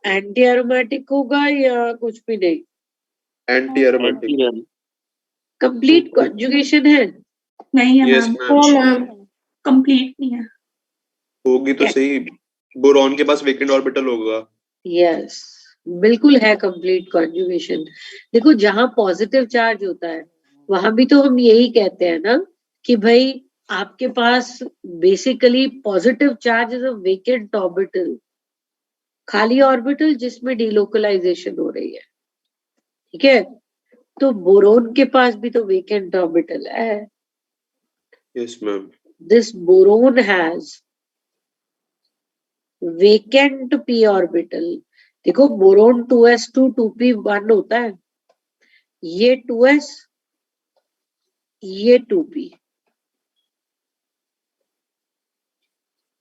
एंटी एरोमेटिक होगा, या कुछ भी नहीं. Anti-aromatic. Anti-aromatic. कंप्लीट कॉन्जुगेशन है. नहीं है Yes, मैम. ओ ma'am. मैम कंप्लीट नहीं है. होगी तो सही. बोरॉन के पास वेकेंट ऑर्बिटल होगा. यस, बिल्कुल है कंप्लीट कॉन्जुगेशन. देखो जहां पॉजिटिव चार्ज होता है वहां भी तो हम यही कहते हैं ना कि भाई आपके पास basically positive charge is a vacant orbital, खाली ऑर्बिटल जिसमें डीलोकलाइजेशन हो रही है. ठीक है, तो बोरोन के पास भी तो वेकेंट ऑर्बिटल है. Yes, ma'am. This boron has vacant p orbital. देखो बोरोन 2s2 2p1 होता है, ये 2s ये 2p.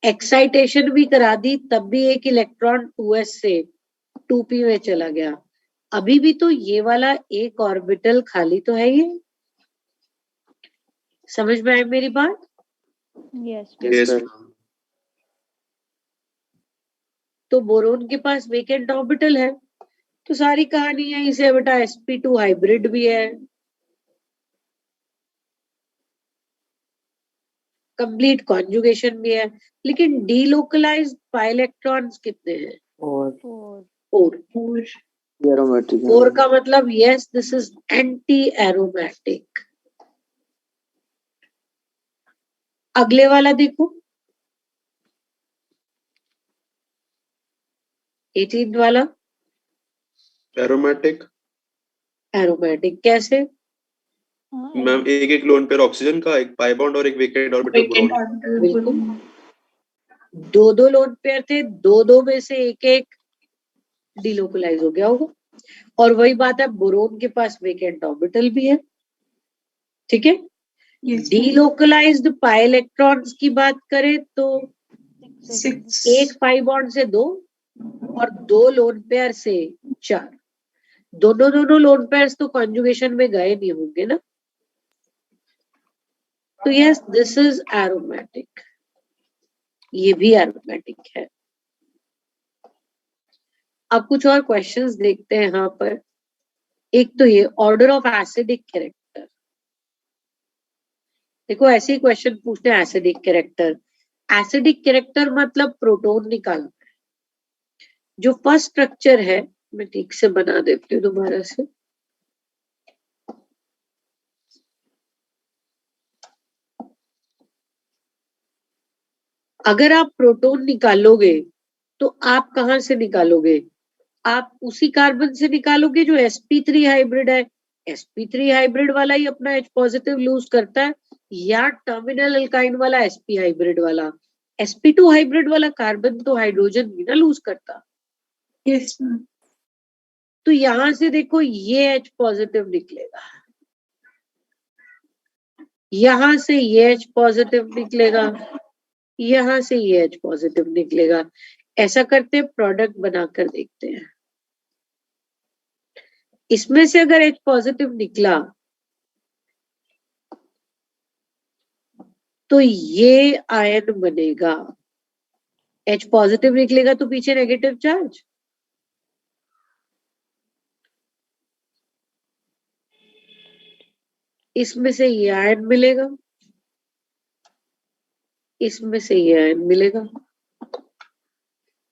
एक्साइटेशन भी करा दी तब भी एक इलेक्ट्रॉन 2s से 2p में चला गया. अभी भी तो ये वाला एक ऑर्बिटल खाली तो है. ये समझ में आई मेरी बात? Yes. Yes, sir. ma'am. तो बोरोन के पास वेकेंट ऑर्बिटल है, तो सारी कहानी यहीं से बेटा. sp2 हाइब्रिड भी है, कंप्लीट कॉन्जुगेशन भी है, लेकिन डीलोकलाइज्ड पाई इलेक्ट्रॉन्स कितने हैं? Or 4. 4. aromatic. 4 का मतलब yes, this is anti aromatic. अगले वाला देखो, 18 वाला. Aromatic. एरोमेटिक कैसे? मैम एक लोन पेयर ऑक्सीजन का, एक पाई बॉन्ड और एक vacant orbital vacant boron. Orbital. बिल्कुल. 2 लोन पेयर थे, 2 में से एक डीलोकलाइज हो गया होगा. और वही बात है, बोरोन के पास वेकेंट ऑर्बिटल भी है. ठीक है, Yes. डीलोकलाइज्ड पाई इलेक्ट्रॉन्स की बात करें तो 6. एक 5 बॉन्ड से 2 और 2 लोन पेयर से 4. दोनों लोन पेयर्स तो कॉन्जुगेशन में गए नहीं होंगे ना. तो यस, दिस इज एरोमेटिक. ये भी एरोमेटिक है. अब कुछ और क्वेश्चंस देखते हैं यहाँ पर. एक तो ये ऑर्डर ऑफ एसिडिक कैरेक्टर. देखो ऐसे ही क्वेश्चन पूछते हैं. Acidic character. एसिडिक कैरेक्टर मतलब प्रोटॉन निकालना है. जो फर्स्ट स्ट्रक्चर है, मैं ठीक से बना देती हूँ दोबारा से. अगर आप प्रोटॉन निकालोगे तो आप कहां से निकालोगे? आप उसी कार्बन से निकालोगे जो sp3 हाइब्रिड है. sp3 हाइब्रिड वाला ही अपना H पॉजिटिव लूज करता है, या टर्मिनल अल्काइन वाला sp हाइब्रिड वाला. sp2 हाइब्रिड वाला कार्बन तो हाइड्रोजन भी ना लूज करता. Yes, ma'am. तो यहां से देखो ये H पॉजिटिव निकलेगा, यहां से ये H पॉजिटिव निकलेगा, यहां से ये H पॉजिटिव निकलेगा. ऐसा करते प्रोडक्ट बनाकर देखते हैं. इसमें से अगर H पॉजिटिव निकला तो ये आयन बनेगा. H पॉजिटिव निकलेगा तो पीछे नेगेटिव चार्ज. इसमें से ये आयन मिलेगा, इसमें से ये आयन मिलेगा.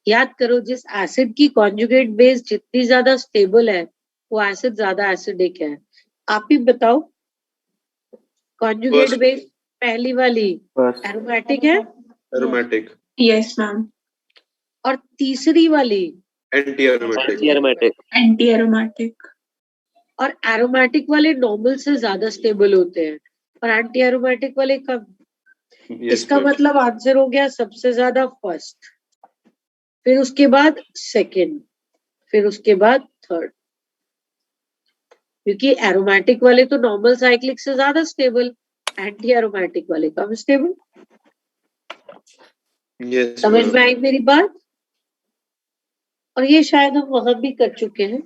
याद करो, जिस एसिड की कॉन्जुगेट बेस जितनी ज्यादा स्टेबल है वो एसिड ज्यादा एसिडिक है. आप ही बताओ, कॉन्जुगेट First. बेस पहली वाली First. एरोमेटिक है Aromatic. Yes, ma'am. और तीसरी वाली Anti-aromatic. एरोमेटिक. Anti-aromatic. और एरोमेटिक वाले नॉर्मल से ज्यादा स्टेबल होते हैं और एंटी एरोमेटिक वाले कम. Yes, इसका ma'am. मतलब आंसर हो गया सबसे ज्यादा फर्स्ट, फिर उसके बाद सेकंड, फिर उसके बाद थर्ड. क्योंकि एरोमेटिक वाले तो नॉर्मल साइक्लिक से ज्यादा स्टेबल, एंटी एरोमेटिक वाले कम स्टेबल. Yes, समझ ma'am. में आई मेरी बात? और ये शायद हम वहां भी कर चुके हैं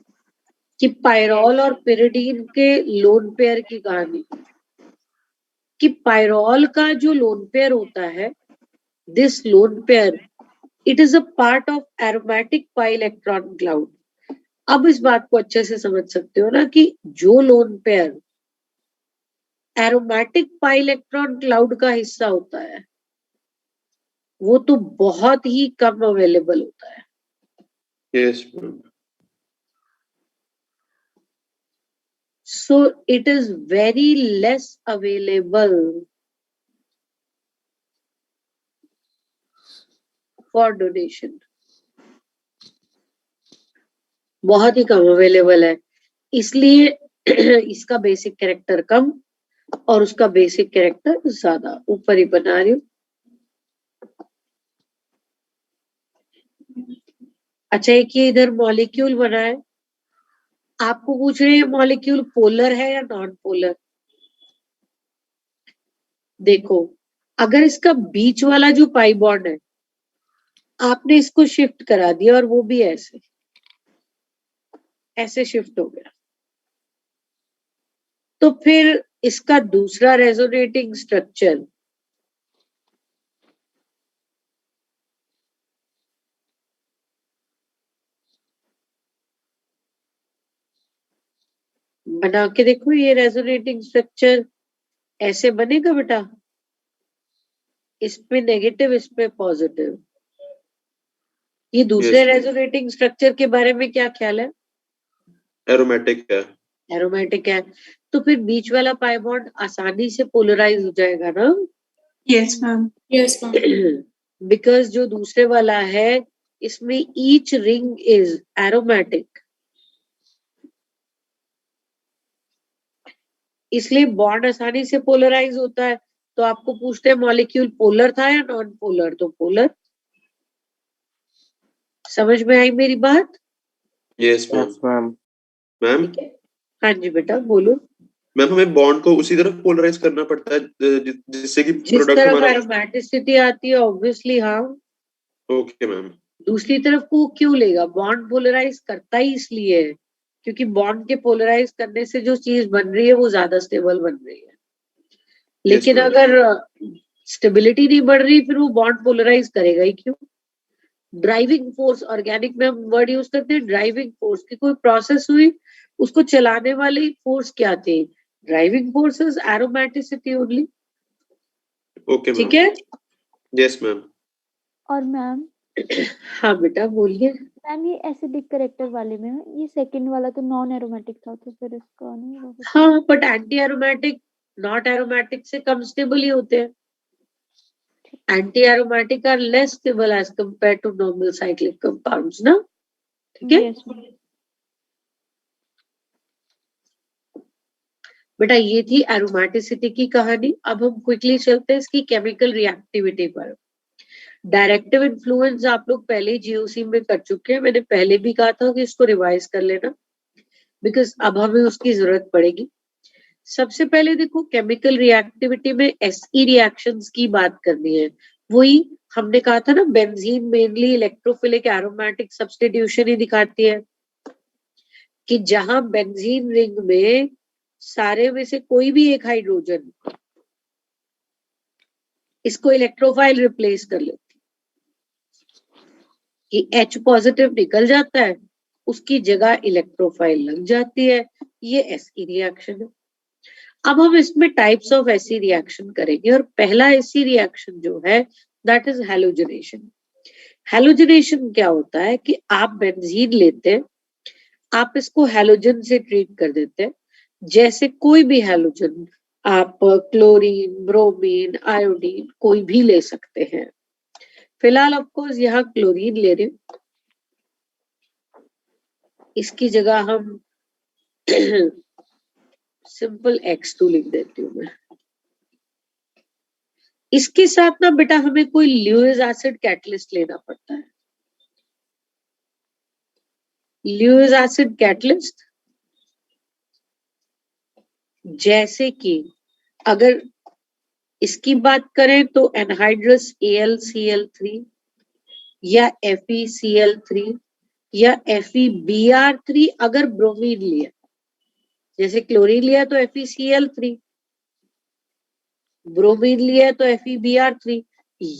कि पायरोल और पिरिडीन के लोन पेयर की कहानी. कि पायरोल का जो लोन पेयर होता है, this lone pair, it is a part of aromatic pi electron cloud. अब इस बात को अच्छे से समझ सकते हो ना कि जो lone pair aromatic pi electron cloud का हिस्सा होता है वो तो बहुत ही कम अवेलेबल होता है. Yes, ma'am. So it is very less available for donation. बहुत ही कम अवेलेबल है, इसलिए इसका बेसिक कैरेक्टर कम और उसका बेसिक कैरेक्टर ज्यादा. ऊपर ही बना रही हूँ. अच्छा, एक ये इधर मॉलिक्यूल बना है. आपको पूछ रहे हैं मॉलिक्यूल पोलर है या नॉन पोलर. देखो, अगर इसका बीच वाला जो पाई बॉन्ड है आपने इसको शिफ्ट करा दिया और वो भी ऐसे ऐसे शिफ्ट हो गया, तो फिर इसका दूसरा रेजोनेटिंग स्ट्रक्चर बना के देखो. ये रेजोनेटिंग स्ट्रक्चर ऐसे बनेगा बेटा. इसमें नेगेटिव, इसमें पॉजिटिव. ये दूसरे Yes. रेजोनेटिंग स्ट्रक्चर के बारे में क्या ख्याल है? Aromatic है. एरोमेटिक है. तो फिर बीच वाला पाई बॉन्ड आसानी से पोलराइज हो जाएगा ना. Yes, ma'am. Yes, ma'am. Because जो दूसरे वाला है इसमें ईच रिंग इज एरोमेटिक, इसलिए बॉन्ड आसानी से पोलराइज होता है. तो आपको पूछते हैं मॉलिक्यूल पोलर था या नॉन पोलर, तो पोलर. समझ में आई मेरी बात? Yes, ma'am. Yes, ma'am. Ma'am, ठीक है. हाँ जी बेटा बोलो. मैम हमें बॉन्ड को उसी तरफ पोलराइज करना पड़ता है जिससे कि जिस प्रोडक्ट तरफ हमारा। एरोमेटिसिटी आती है ऑब्वियसली हाँ। Okay ma'am. दूसरी तरफ को क्यों लेगा? बॉन्ड पोलराइज करता ही इसलिए है क्योंकि बॉन्ड के पोलराइज करने से जो चीज बन रही है वो ज्यादा स्टेबल बन रही है। लेकिन ma'am. अगर स्टेबिलिटी नहीं बढ़ रही फिर वो बॉन्ड पोलराइज करेगा ही क्यों? ड्राइविंग फोर्स, ऑर्गेनिक में हम वर्ड यूज करते हैं ड्राइविंग फोर्स की। कोई प्रोसेस हुई उसको चलाने वाले फोर्स क्या थे? Driving forces aromaticity only. Okay ठीक है। Yes ma'am. और मैम हाँ बेटा बोलिए। मैम ये एसिडिक करेक्टर वाले में है, ये सेकंड वाला तो नॉन एरोमेटिक था तो फिर इसका नहीं होगा। हाँ but anti aromatic not aromatic से कम स्टेबल ही होते हैं। Anti aromatic are less stable as compare to normal cyclic compounds ना। ठीक है यस मैम। बेटा ये थी एरोमेटिसिटी की कहानी। अब हम क्विकली चलते हैं इसकी केमिकल रिएक्टिविटी पर। डायरेक्टिव इन्फ्लुएंस आप लोग पहले जीओसी में कर चुके हैं। मैंने पहले भी कहा था कि इसको रिवाइज कर लेना बिकॉज अब हमें उसकी जरूरत पड़ेगी। सबसे पहले देखो केमिकल रिएक्टिविटी में एसई रिएक्शंस की बात करनी है। वही हमने कहा था ना benzene mainly electrophilic aromatic substitution ही दिखाती है कि जहां बेंजीन रिंग में सारे में से कोई भी एक हाइड्रोजन इसको इलेक्ट्रोफाइल रिप्लेस कर लेती कि H पॉजिटिव निकल जाता है उसकी जगह इलेक्ट्रोफाइल लग जाती है। ये एसई रिएक्शन है। अब हम इसमें टाइप्स ऑफ एसई रिएक्शन करेंगे और पहला एसई रिएक्शन जो है दैट इज हैलोजनेशन। हैलोजनेशन क्या होता है कि आप बेंजीन लेते हैं, आप इसको हैलोजन से ट्रीट कर देते हैं। जैसे कोई भी हैलोजन, आप क्लोरीन, ब्रोमीन, आयोडीन कोई भी ले सकते हैं। फिलहाल ऑफकोर्स यहाँ क्लोरीन ले रहे हैं, इसकी जगह हम सिंपल X2 लिख देती हूँ मैं। इसके साथ ना बेटा हमें कोई ल्यूइस एसिड कैटलिस्ट लेना पड़ता है। ल्यूइस एसिड कैटलिस्ट जैसे कि अगर इसकी बात करें तो एनहाइड्रस AlCl3 या FeCl3 या FeBr3 अगर ब्रोमीन लिया, जैसे क्लोरीन लिया तो FeCl3, ब्रोमीन लिया तो FeBr3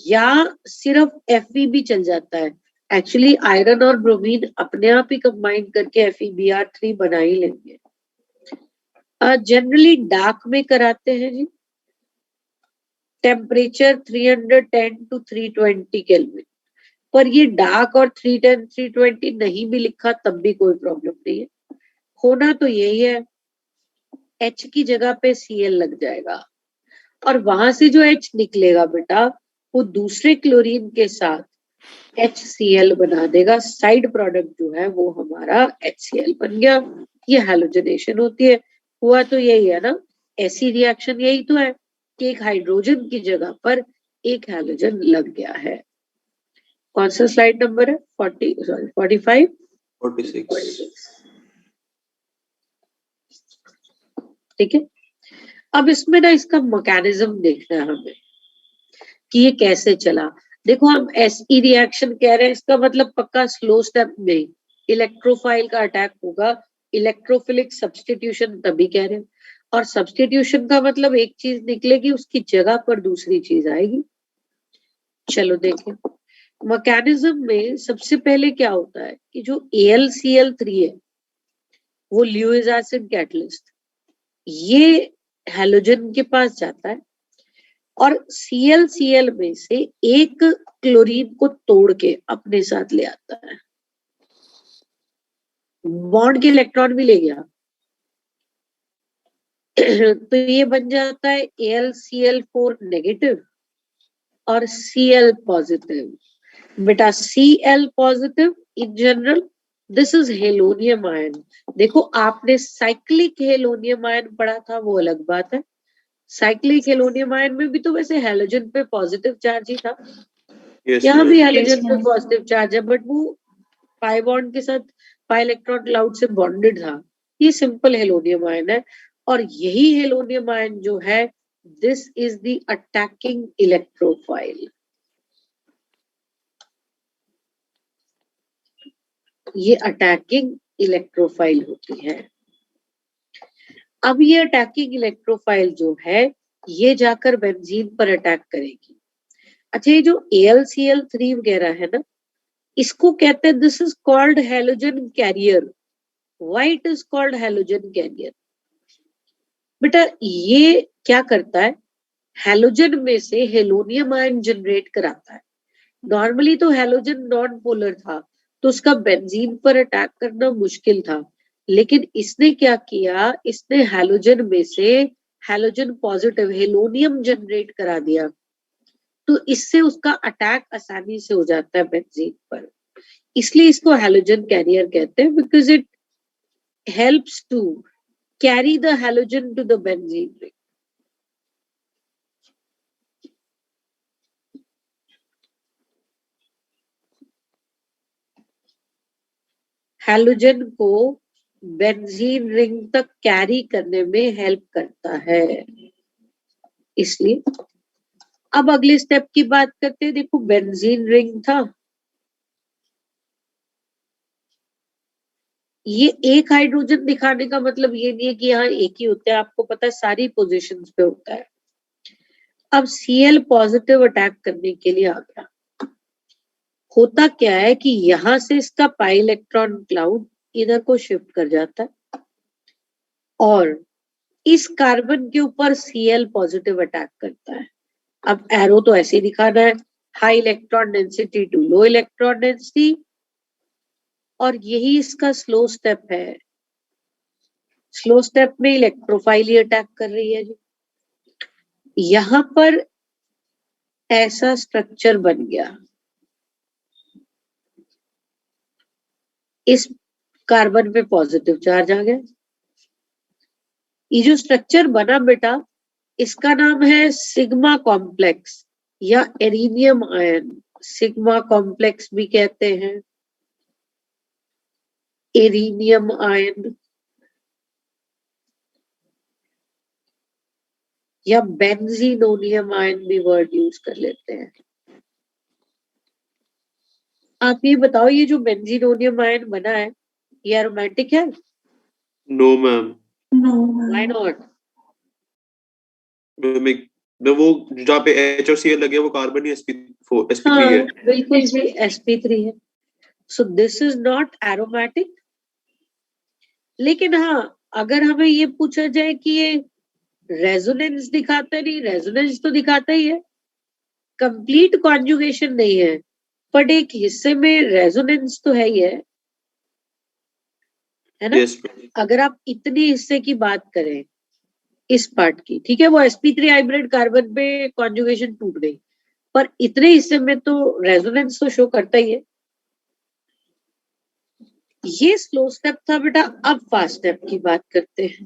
या सिर्फ Fe भी चल जाता है। एक्चुअली आयरन और ब्रोमीन अपने आप ही कंबाइन करके FeBr3 बना ही लेंगे। जनरली डार्क में कराते हैं जी, टेम्परेचर 310 to 320 केल्विन। पर ये डार्क और 310 320 नहीं भी लिखा तब भी कोई प्रॉब्लम नहीं है। होना तो यही है, H की जगह पे Cl लग जाएगा और वहां से जो H निकलेगा बेटा वो दूसरे क्लोरीन के साथ HCl बना देगा। साइड प्रोडक्ट जो है वो हमारा HCl बन गया। ये हैलोजनेशन होती है। हुआ तो यही है ना, ऐसी रिएक्शन यही तो है कि एक हाइड्रोजन की जगह पर एक हैलोजन लग गया है। कौन सा स्लाइड नंबर है? 45 46। ठीक है। अब इसमें ना इसका मैकेनिज्म देखना है हमें कि ये कैसे चला। देखो हम एसई रिएक्शन कह रहे हैं, इसका मतलब पक्का स्लो स्टेप में इलेक्ट्रोफाइल का अटैक होगा। इलेक्ट्रोफिलिक सब्स्टिट्यूशन तभी कह रहे हैं, और सब्स्टिट्यूशन का मतलब एक चीज निकलेगी उसकी जगह पर दूसरी चीज आएगी। चलो देखें मैकेनिज्म में सबसे पहले क्या होता है कि जो AlCl3 है वो ल्यूइस एसिड कैटलिस्ट ये हैलोजन के पास जाता है और ClCl में से एक क्लोरीन को तोड़ के अपने साथ ले आता है। बॉन्ड के इलेक्ट्रॉन भी ले गया तो ये बन जाता है AlCl4 नेगेटिव और Cl पॉजिटिव। बेटा Cl positive in general this is halonium ion. देखो आपने साइक्लिक हेलोनियम आयन पढ़ा था, वो अलग बात है। साइक्लिक हेलोनियम आयन में भी तो वैसे हैलोजन पे पॉजिटिव चार्ज ही था। यहाँ भी हैलोजन पे पॉजिटिव चार्ज है बट वो पाई बॉन्ड के साथ पाई इलेक्ट्रॉन क्लाउड से बॉन्डेड था। ये सिंपल हेलोनियम आयन है। और यही हेलोनियम आयन जो है, this is the attacking electrophile. ये अटैकिंग इलेक्ट्रोफाइल होती है। अब ये अटैकिंग इलेक्ट्रोफाइल जो है, ये जाकर बेंजीन पर अटैक करेगी। अच्छा, ये जो AlCl3 वगैरह है ना, इसको कहते हैं this is called halogen carrier. Why it is called halogen carrier? बेटा ये क्या करता है, हैलोजन में से हेलोनियम आयन जनरेट कराता है। नॉर्मली तो हैलोजन नॉन पोलर था, तो उसका बेंजीन पर अटैक करना मुश्किल था, लेकिन इसने क्या किया, इसने हैलोजन में से हैलोजन पॉजिटिव हेलोनियम जनरेट करा दिया, तो इससे उसका अटैक आसानी से हो जाता है बेंजीन पर। इसलिए इसको हैलोजन कैरियर कहते हैं, because it helps to carry the halogen to the benzene ring. Halogen को बेंजीन रिंग तक कैरी करने में हेल्प करता है। इसलिए अब अगले स्टेप की बात करते हैं। देखो बेंजीन रिंग था, ये एक हाइड्रोजन दिखाने का मतलब ये नहीं है कि यहाँ एक ही होता है, आपको पता है सारी पोजीशंस पे होता है। अब Cl पॉजिटिव अटैक करने के लिए आ गया। होता क्या है कि यहां से इसका पाई इलेक्ट्रॉन क्लाउड इधर को शिफ्ट कर जाता है और इस कार्बन के ऊपर Cl पॉजिटिव अटैक करता है। अब एरो तो ऐसे ही दिखाना है, high electron density to low electron density, और यही इसका स्लो स्टेप है। स्लो स्टेप में इलेक्ट्रोफाइल ही अटैक कर रही है जी। यहां पर ऐसा स्ट्रक्चर बन गया, इस कार्बन पे पॉजिटिव चार्ज आ गया। ये जो स्ट्रक्चर बना बेटा, इसका नाम है सिग्मा कॉम्प्लेक्स या एरीनियम आयन। सिग्मा कॉम्प्लेक्स भी कहते हैं, एरीनियम आयन या बेंजीनोनियम आयन भी वर्ड यूज कर लेते हैं। आप ये बताओ, ये जो बेंजीनोनियम आयन बना है, ये एरोमेटिक है? No ma'am. No, why ma'am. Not? मैं वो जहाँ पे H और Cl लगे हैं, वो कार्बन ही sp3 है। बिल्कुल जी, sp3 है। So this is not aromatic. लेकिन हाँ, अगर हमें ये पूछा जाए कि ये रेजोनेंस दिखाता है, नहीं, रेजोनेंस तो दिखाता ही है, कंप्लीट कॉन्जुगेशन नहीं है, बट एक हिस्से में रेजोनेंस तो है ही है ना? Yes, ma'am. अगर आप इतने हिस्से की बात करें इस पार्ट की, ठीक है, वो sp3 हाइब्रिड कार्बन पे कॉन्जुगेशन टूट गई, पर इतने हिस्से में तो रेजोनेंस तो शो करता ही है। ये स्लो स्टेप था बेटा। अब फास्ट स्टेप की बात करते हैं।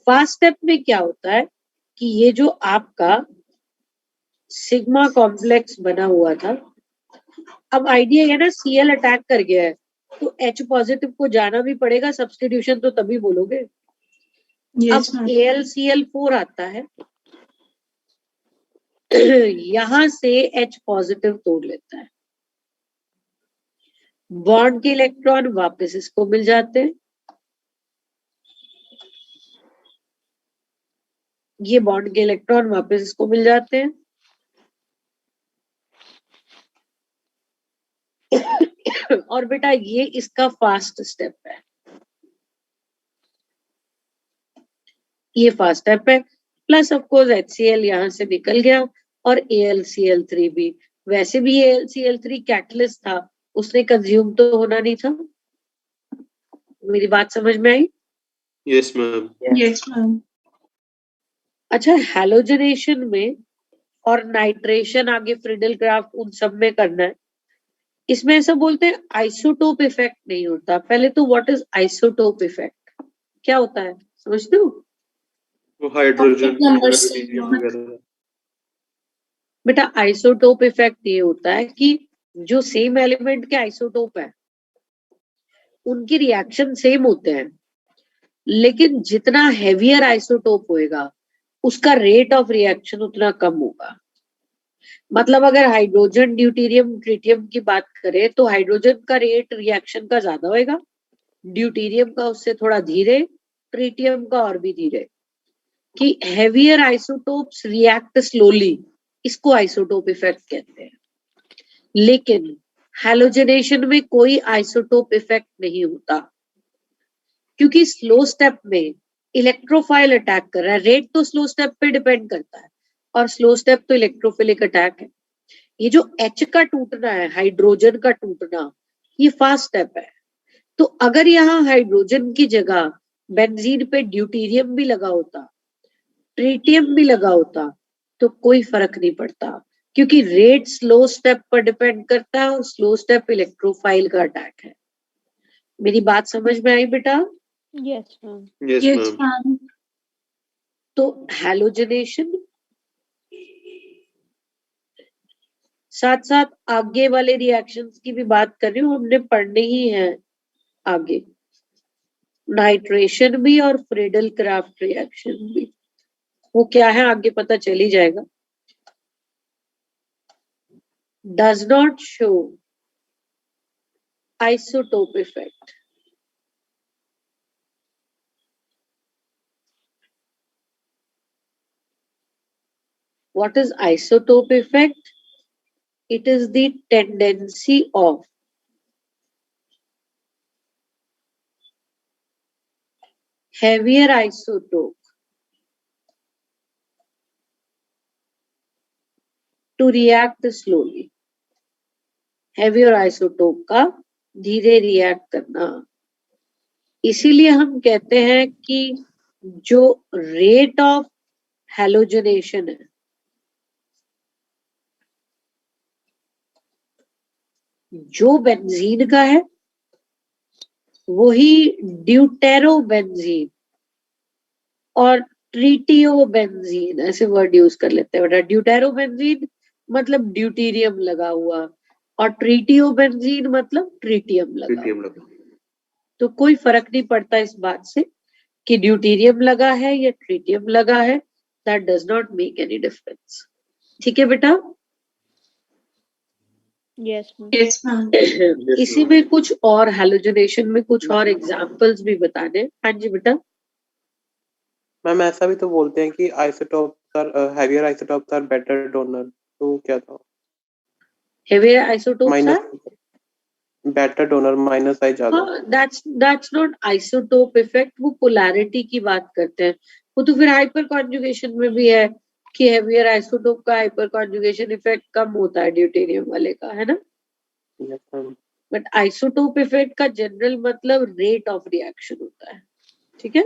फास्ट स्टेप में क्या होता है कि ये जो आपका सिग्मा कॉम्प्लेक्स बना हुआ था, अब आइडिया है ना, Cl अटैक कर गया है तो H पॉजिटिव को जाना भी पड़ेगा, सब्स्टिट्यूशन तो तभी बोलोगे। Yes, अब ma'am. AlCl4 आता है, यहां से H पॉजिटिव तोड़ लेता है, बॉन्ड के इलेक्ट्रॉन वापस इसको मिल जाते हैं, ये बॉन्ड के इलेक्ट्रॉन वापस इसको मिल जाते हैं। और बेटा ये इसका फास्ट स्टेप है, ये फास्ट स्टेप है। प्लस ऑफ कोर्स HCl यहां से निकल गया और AlCl3 भी। वैसे भी AlCl3 कैटलिस्ट था, उसने कंज्यूम तो होना नहीं था। मेरी बात समझ में आई? Yes, ma'am. Yes, ma'am. अच्छा, हैलोजनेशन में और नाइट्रेशन आगे फ्रिडल क्राफ्ट उन सब में करना है, इसमें ऐसा बोलते हैं आइसोटोप इफेक्ट नहीं होता। पहले तो व्हाट इज आइसोटोप इफेक्ट, क्या होता है समझते हो? वो हाइड्रोजन numbers हीलियम वगैरह। बेटा आइसोटोप इफेक्ट ये होता है कि जो सेम एलिमेंट के आइसोटोप है, उनकी रिएक्शन सेम होते हैं, लेकिन जितना हेवियर आइसोटोप होएगा उसका रेट ऑफ रिएक्शन उतना कम होगा। मतलब अगर हाइड्रोजन ड्यूटेरियम ट्रिटियम की बात करें तो हाइड्रोजन का रेट रिएक्शन का ज्यादा होएगा, ड्यूटेरियम का उससे थोड़ा धीरे, ट्रिटियम का और भी धीरे। कि हेवियर आइसोटोप्स रिएक्ट स्लोली, इसको आइसोटोप इफेक्ट कहते हैं। लेकिन हैलोजनेशन में कोई आइसोटोप इफेक्ट नहीं होता, क्योंकि स्लो स्टेप में इलेक्ट्रोफाइल अटैक कर रहा है। रेट तो स्लो स्टेप पे डिपेंड करता है और स्लो स्टेप तो इलेक्ट्रोफिलिक अटैक है। ये जो H का टूटना है, हाइड्रोजन का टूटना, ये फास्ट स्टेप है। तो अगर यहाँ हाइड्रोजन की जगह बेंजीन पे ड्यूटेरियम भी लगा होता, ट्रिटियम भी लगा होता, तो कोई फर्क नहीं पड़ता, क्योंकि रेट स्लो स्टेप पर डिपेंड करता है और स्लो स्टेप इलेक्ट्रोफाइल का अटैक है। मेरी बात समझ में आई बेटा? Yes ma'am. Yes Yes, ma'am. ma'am. तो हैलोजनेशन, साथ साथ आगे वाले रिएक्शंस की भी बात कर रही हूँ, हमने पढ़ने ही है आगे। नाइट्रेशन भी और फ्रेडल क्राफ्ट रिएक्शन भी, वो क्या है आगे पता चल ही जाएगा। Does not show isotope effect. What is isotope effect? It is the tendency of heavier isotope to react slowly. heavier isotope का धीरे रिएक्ट करना। इसीलिए हम कहते हैं कि जो रेट ऑफ हैलोजनेशन है, जो बेंजीन का है वही ड्यूटेरोबेंजीन और ट्रिटियोबेंजीन, ऐसे वर्ड यूज कर लेते हैं बेटा। ड्यूटेरोबेंजीन मतलब ड्यूटेरियम लगा हुआ और ट्रिटियोबेंजीन मतलब ट्रिटियम लगा ट्रिटियम हुआ। लगा। तो कोई फर्क नहीं पड़ता इस बात से कि ड्यूटेरियम लगा है या ट्रिटियम लगा है, that does not make any difference. ठीक है बेटा? Yes ma'am. Yes, ma'am. इसी में कुछ और हैलोजनेशन में कुछ और एग्जांपल्स भी बताने। हाँ जी बेटा। मैम ऐसा भी तो बोलते हैं कि isotopes are heavier isotopes are better donor, तो क्या था? Heavier isotopes minus are better donor, minus I ज्यादा। हाँ, दैट्स नॉट आइसोटोप इफेक्ट, वो पोलैरिटी की बात करते हैं। वो तो फिर हाइपर कॉन्जुगेशन में भी है कि हेवियर आइसोटोप का हाइपर कॉन्जुगेशन इफेक्ट कम होता है ड्यूटेरियम वाले का, है ना? Yes ma'am. But isotope effect का जनरल मतलब रेट ऑफ रिएक्शन होता है। ठीक है?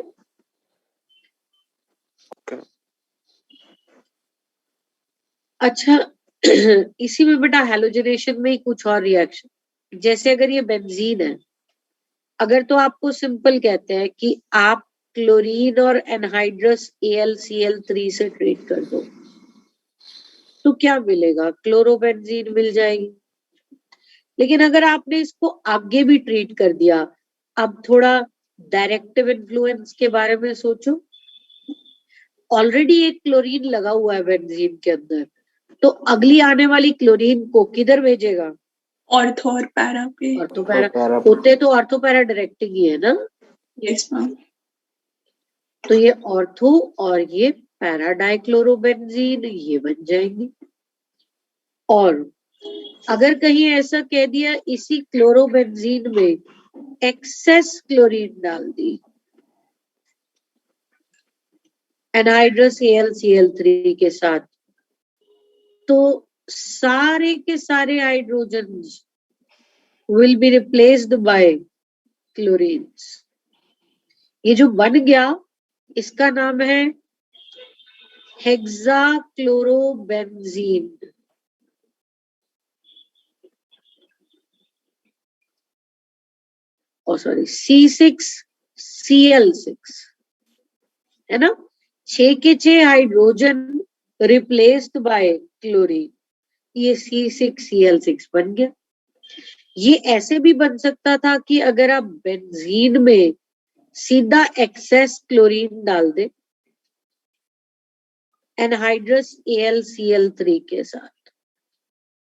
Okay. अच्छा, इसी में बेटा हैलोजनेशन में ही कुछ और रिएक्शन, जैसे अगर ये बेंजीन है, अगर तो आपको सिंपल कहते हैं कि आप क्लोरीन और एनहाइड्रस AlCl3 से ट्रीट कर दो, तो क्या मिलेगा? क्लोरोबेंजीन मिल जाएगी। लेकिन अगर आपने इसको आगे भी ट्रीट कर दिया, अब थोड़ा डायरेक्टिव इन्फ्लुएंस के बारे में सोचो। ऑलरेडी एक क्लोरीन लगा हुआ है बेंजीन के अंदर, तो अगली आने वाली क्लोरीन को किधर भेजेगा? Ortho और para पे. ऑर्थो पैरा होते तो ऑर्थो पैरा डायरेक्टिंग ही है ना? Yes, ma'am. तो ये ऑर्थो और ये पैरा डाइक्लोरोबेंजीन ये बन जाएंगे। और अगर कहीं ऐसा कह दिया इसी क्लोरोबेंजीन में एक्सेस क्लोरीन डाल दी एनहाइड्रस AlCl3 के साथ, तो सारे के सारे hydrogens will be replaced by chlorines। ये जो बन गया इसका नाम है हेक्साक्लोरोबेंजीन। सॉरी C6Cl6, है ना? 6 के 6 हाइड्रोजन रिप्लेस्ड बाय क्लोरीन, ये C6Cl6 बन गया। ये ऐसे भी बन सकता था कि अगर आप बेंजीन में सीधा एक्सेस क्लोरीन डाल दे एनहाइड्रस AlCl3 के साथ,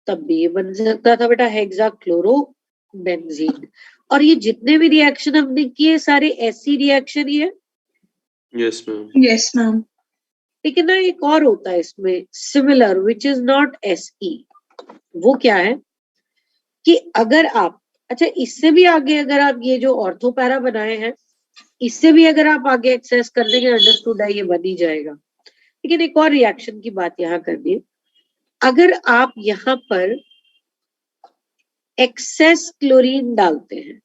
तब भी ये बन सकता था बेटा हेक्साक्लोरोबेंजीन। और ये जितने भी रिएक्शन हमने किए सारे ऐसी रिएक्शन ही है। Yes ma'am. Yes, ma'am. लेकिन ना एक और होता है इसमें similar which is not SE। वो क्या है कि अगर आप, अच्छा इससे भी आगे अगर आप ये जो ऑर्थो पैरा बनाए हैं इससे भी अगर आप आगे एक्सेस कर लेंगे अंडरस्टूड है ये बन ही जाएगा। लेकिन एक और रिएक्शन की बात यहाँ करनी है, अगर आप यहाँ पर एक्सेस क्लोरीन डालते हैं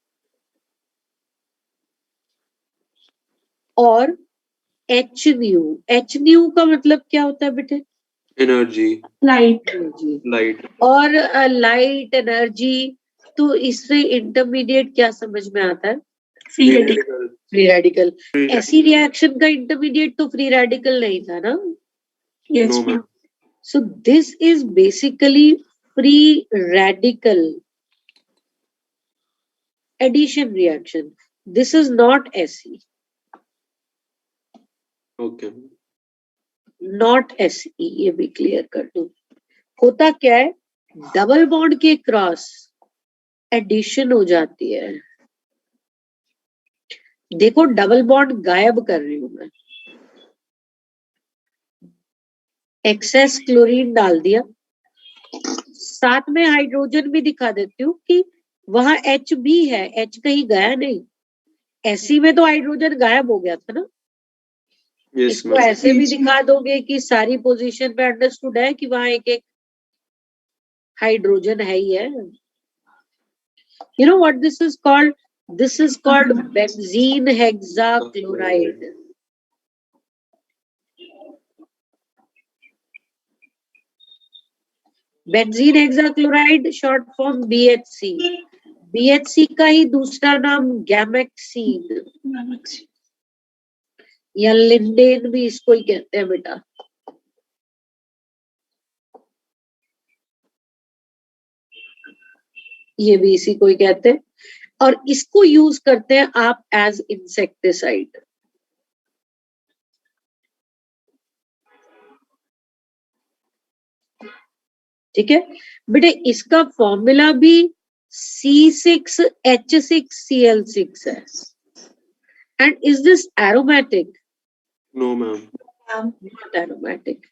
और एच न्यू का मतलब क्या होता है बेटे? Energy, Light. लाइट। और लाइट एनर्जी, तो इससे इंटरमीडिएट क्या समझ में आता है? Free radical. Free radical. ऐसी रिएक्शन का इंटरमीडिएट तो फ्री रेडिकल नहीं था ना। Yes, no ma'am. Ma'am. So this is basically free radical addition reaction. This is not SE, okay. not SE, ये भी क्लियर कर दूं। होता क्या है, डबल बॉन्ड के क्रॉस एडिशन हो जाती है। देखो डबल बॉन्ड गायब कर रही हूं मैं, एक्सेस क्लोरीन डाल दिया, साथ में हाइड्रोजन भी दिखा देती हूँ कि वहां H भी है, H कहीं गया नहीं। एसी में तो हाइड्रोजन गायब हो गया था ना। यस इसको मैम। ऐसे भी दिखा दोगे कि सारी पोजीशन पे अंडरस्टूड है कि वहां एक एक हाइड्रोजन है ही है। You know what this is called? This is called benzene hexachloride. Benzene hexachloride short form BHC। BHC का ही दूसरा नाम गैमेक्सीन या लिंडेन भी इसको ही कहते हैं बेटा। ये भी इसी को ही कहते हैं और इसको यूज करते हैं आप एज इंसेक्टिसाइड। ठीक है बेटे, इसका फॉर्मूला भी C6H6Cl6 है। And is this aromatic? No ma'am. Not aromatic.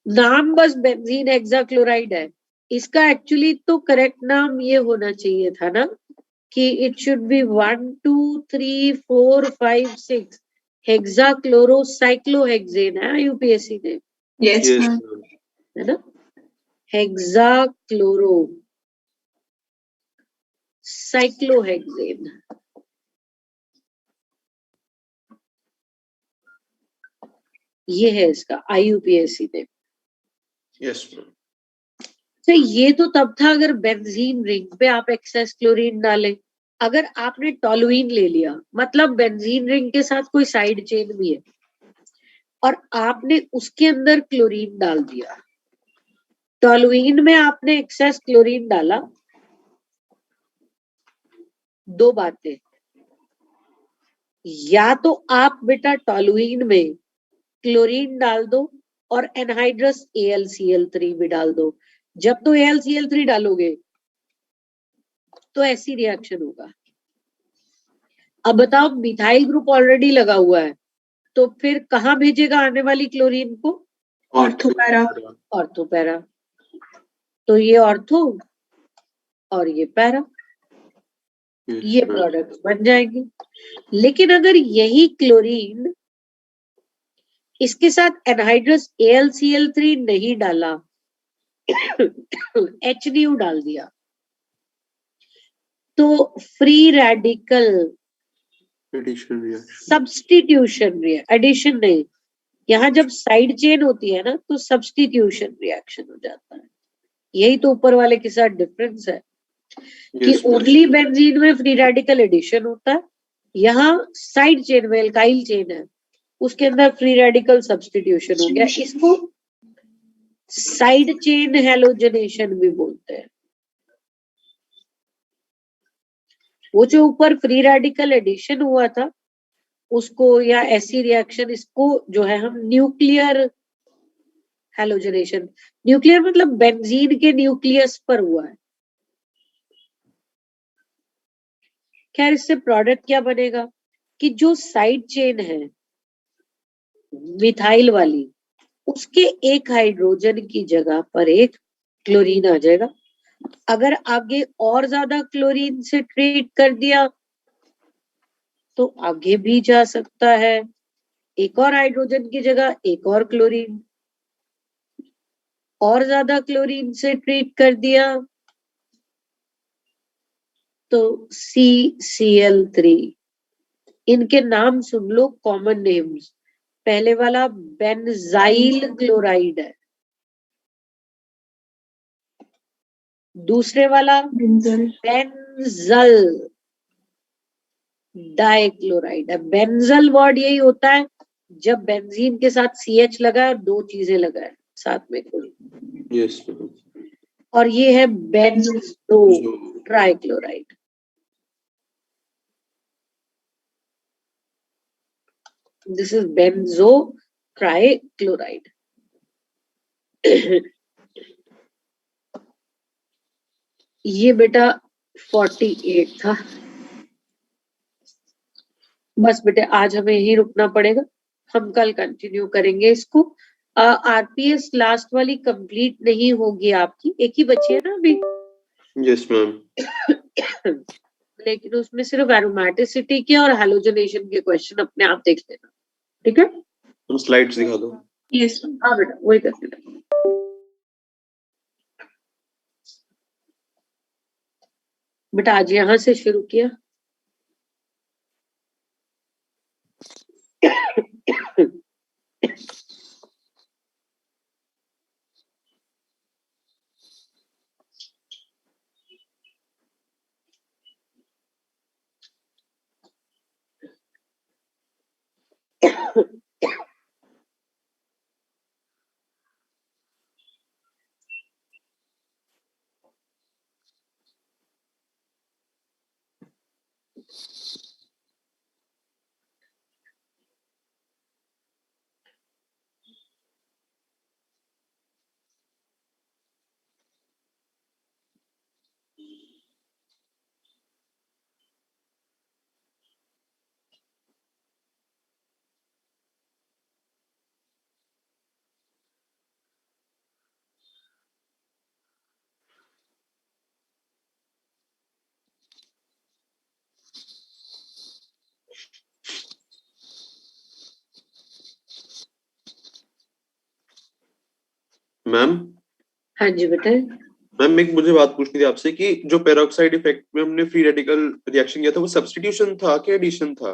नाम बस बेंजीन हेक्साक्लोराइड है, इसका एक्चुअली तो करेक्ट नाम ये होना चाहिए था ना कि इट शुड बी 1 2 3 4 5 6 हेक्साक्लोरोसाइक्लोहेक्सेन है यूपीएससी ने, Yes, यस ma'am. मैम। है ना? हेक्साक्लोरो साइक्लोहेक्सेन। ये है इसका IUPAC ने। Yes ma'am. तो ये तो तब था अगर बेंजीन रिंग पे आप एक्सेस क्लोरीन डालें। अगर आपने टॉलुइन ले लिया, मतलब बेंजीन रिंग के साथ कोई साइड चेन भी है और आपने उसके अंदर क्लोरीन डाल दिया, टॉलुइन में आपने एक्सेस क्लोरीन डाला, दो बातें, या तो आप बेटा टॉलुइन में क्लोरीन डाल दो और एनहाइड्रस AlCl3 भी डाल दो। जब तो AlCl3 डालोगे तो ऐसी रिएक्शन होगा। अब बताओ मिथाइल ग्रुप ऑलरेडी लगा हुआ है तो फिर कहाँ भेजेगा आने वाली क्लोरीन को? Ortho para. Ortho para. तो ये ऑर्थो और ये पैरा, ये प्रोडक्ट बन जाएंगे। लेकिन अगर यही क्लोरीन इसके साथ एनहाइड्रस AlCl3 नहीं डाला, HNu डाल दिया, तो free radical addition reaction, substitution addition नहीं, यहाँ जब साइड चेन होती है ना तो सब्स्टिट्यूशन रिएक्शन हो जाता है। यही तो ऊपर वाले के साथ डिफरेंस है कि यस मैम। ओनली बेंजीन में फ्री रेडिकल एडिशन होता है, यहाँ साइड चेन में एल्काइल चेन है उसके अंदर फ्री रेडिकल सब्स्टिट्यूशन हो गया। इसको साइड चेन हेलोजनेशन भी बोलते हैं। वो जो ऊपर फ्री रेडिकल एडिशन हुआ था उसको, या ऐसी रिएक्शन, इसको जो है हम न्यूक्लियर हैलोजनेशन, न्यूक्लियर मतलब बेंजीन के न्यूक्लियस पर हुआ है। खैर इससे प्रोडक्ट क्या बनेगा कि जो साइड चेन है मिथाइल वाली, उसके एक हाइड्रोजन की जगह पर एक क्लोरीन आ जाएगा। अगर आगे और ज्यादा क्लोरीन से ट्रीट कर दिया तो आगे भी जा सकता है, एक और हाइड्रोजन की जगह एक और क्लोरीन, और ज्यादा क्लोरीन से ट्रीट कर दिया तो CCl3। इनके नाम सुन लो, कॉमन नेम्स। पहले वाला बेंजाइल क्लोराइड है, दूसरे वाला बेंजल, बेंजल डाइक्लोराइड है। बेंजल वर्ड यही होता है जब बेंजीन के साथ CH लगा है और दो चीजें लगा है साथ में कोई, यस मैम। और ये है benzo trichloride. This is benzo trichloride. ये बेटा 48 था। बस बेटे आज हमें यही रुकना पड़ेगा, हम कल कंटिन्यू करेंगे इसको। RPS लास्ट वाली कंप्लीट नहीं होगी आपकी, एक ही बची है ना अभी। Yes ma'am. लेकिन उसमें सिर्फ एरोमेटिसिटी के और हैलोजनेशन के क्वेश्चन अपने आप देख लेना, ठीक है? हम स्लाइड्स दिखा दो। यस हाँ बेटा वही कर लेना। बेटा आज यहाँ से शुरू किया। मैम हाँ जी बेटा। मैम एक मुझे बात पूछनी थी आपसे कि जो पेरोक्साइड इफेक्ट में हमने फ्री रेडिकल रिएक्शन किया था वो सब्स्टिट्यूशन था कि एडिशन था?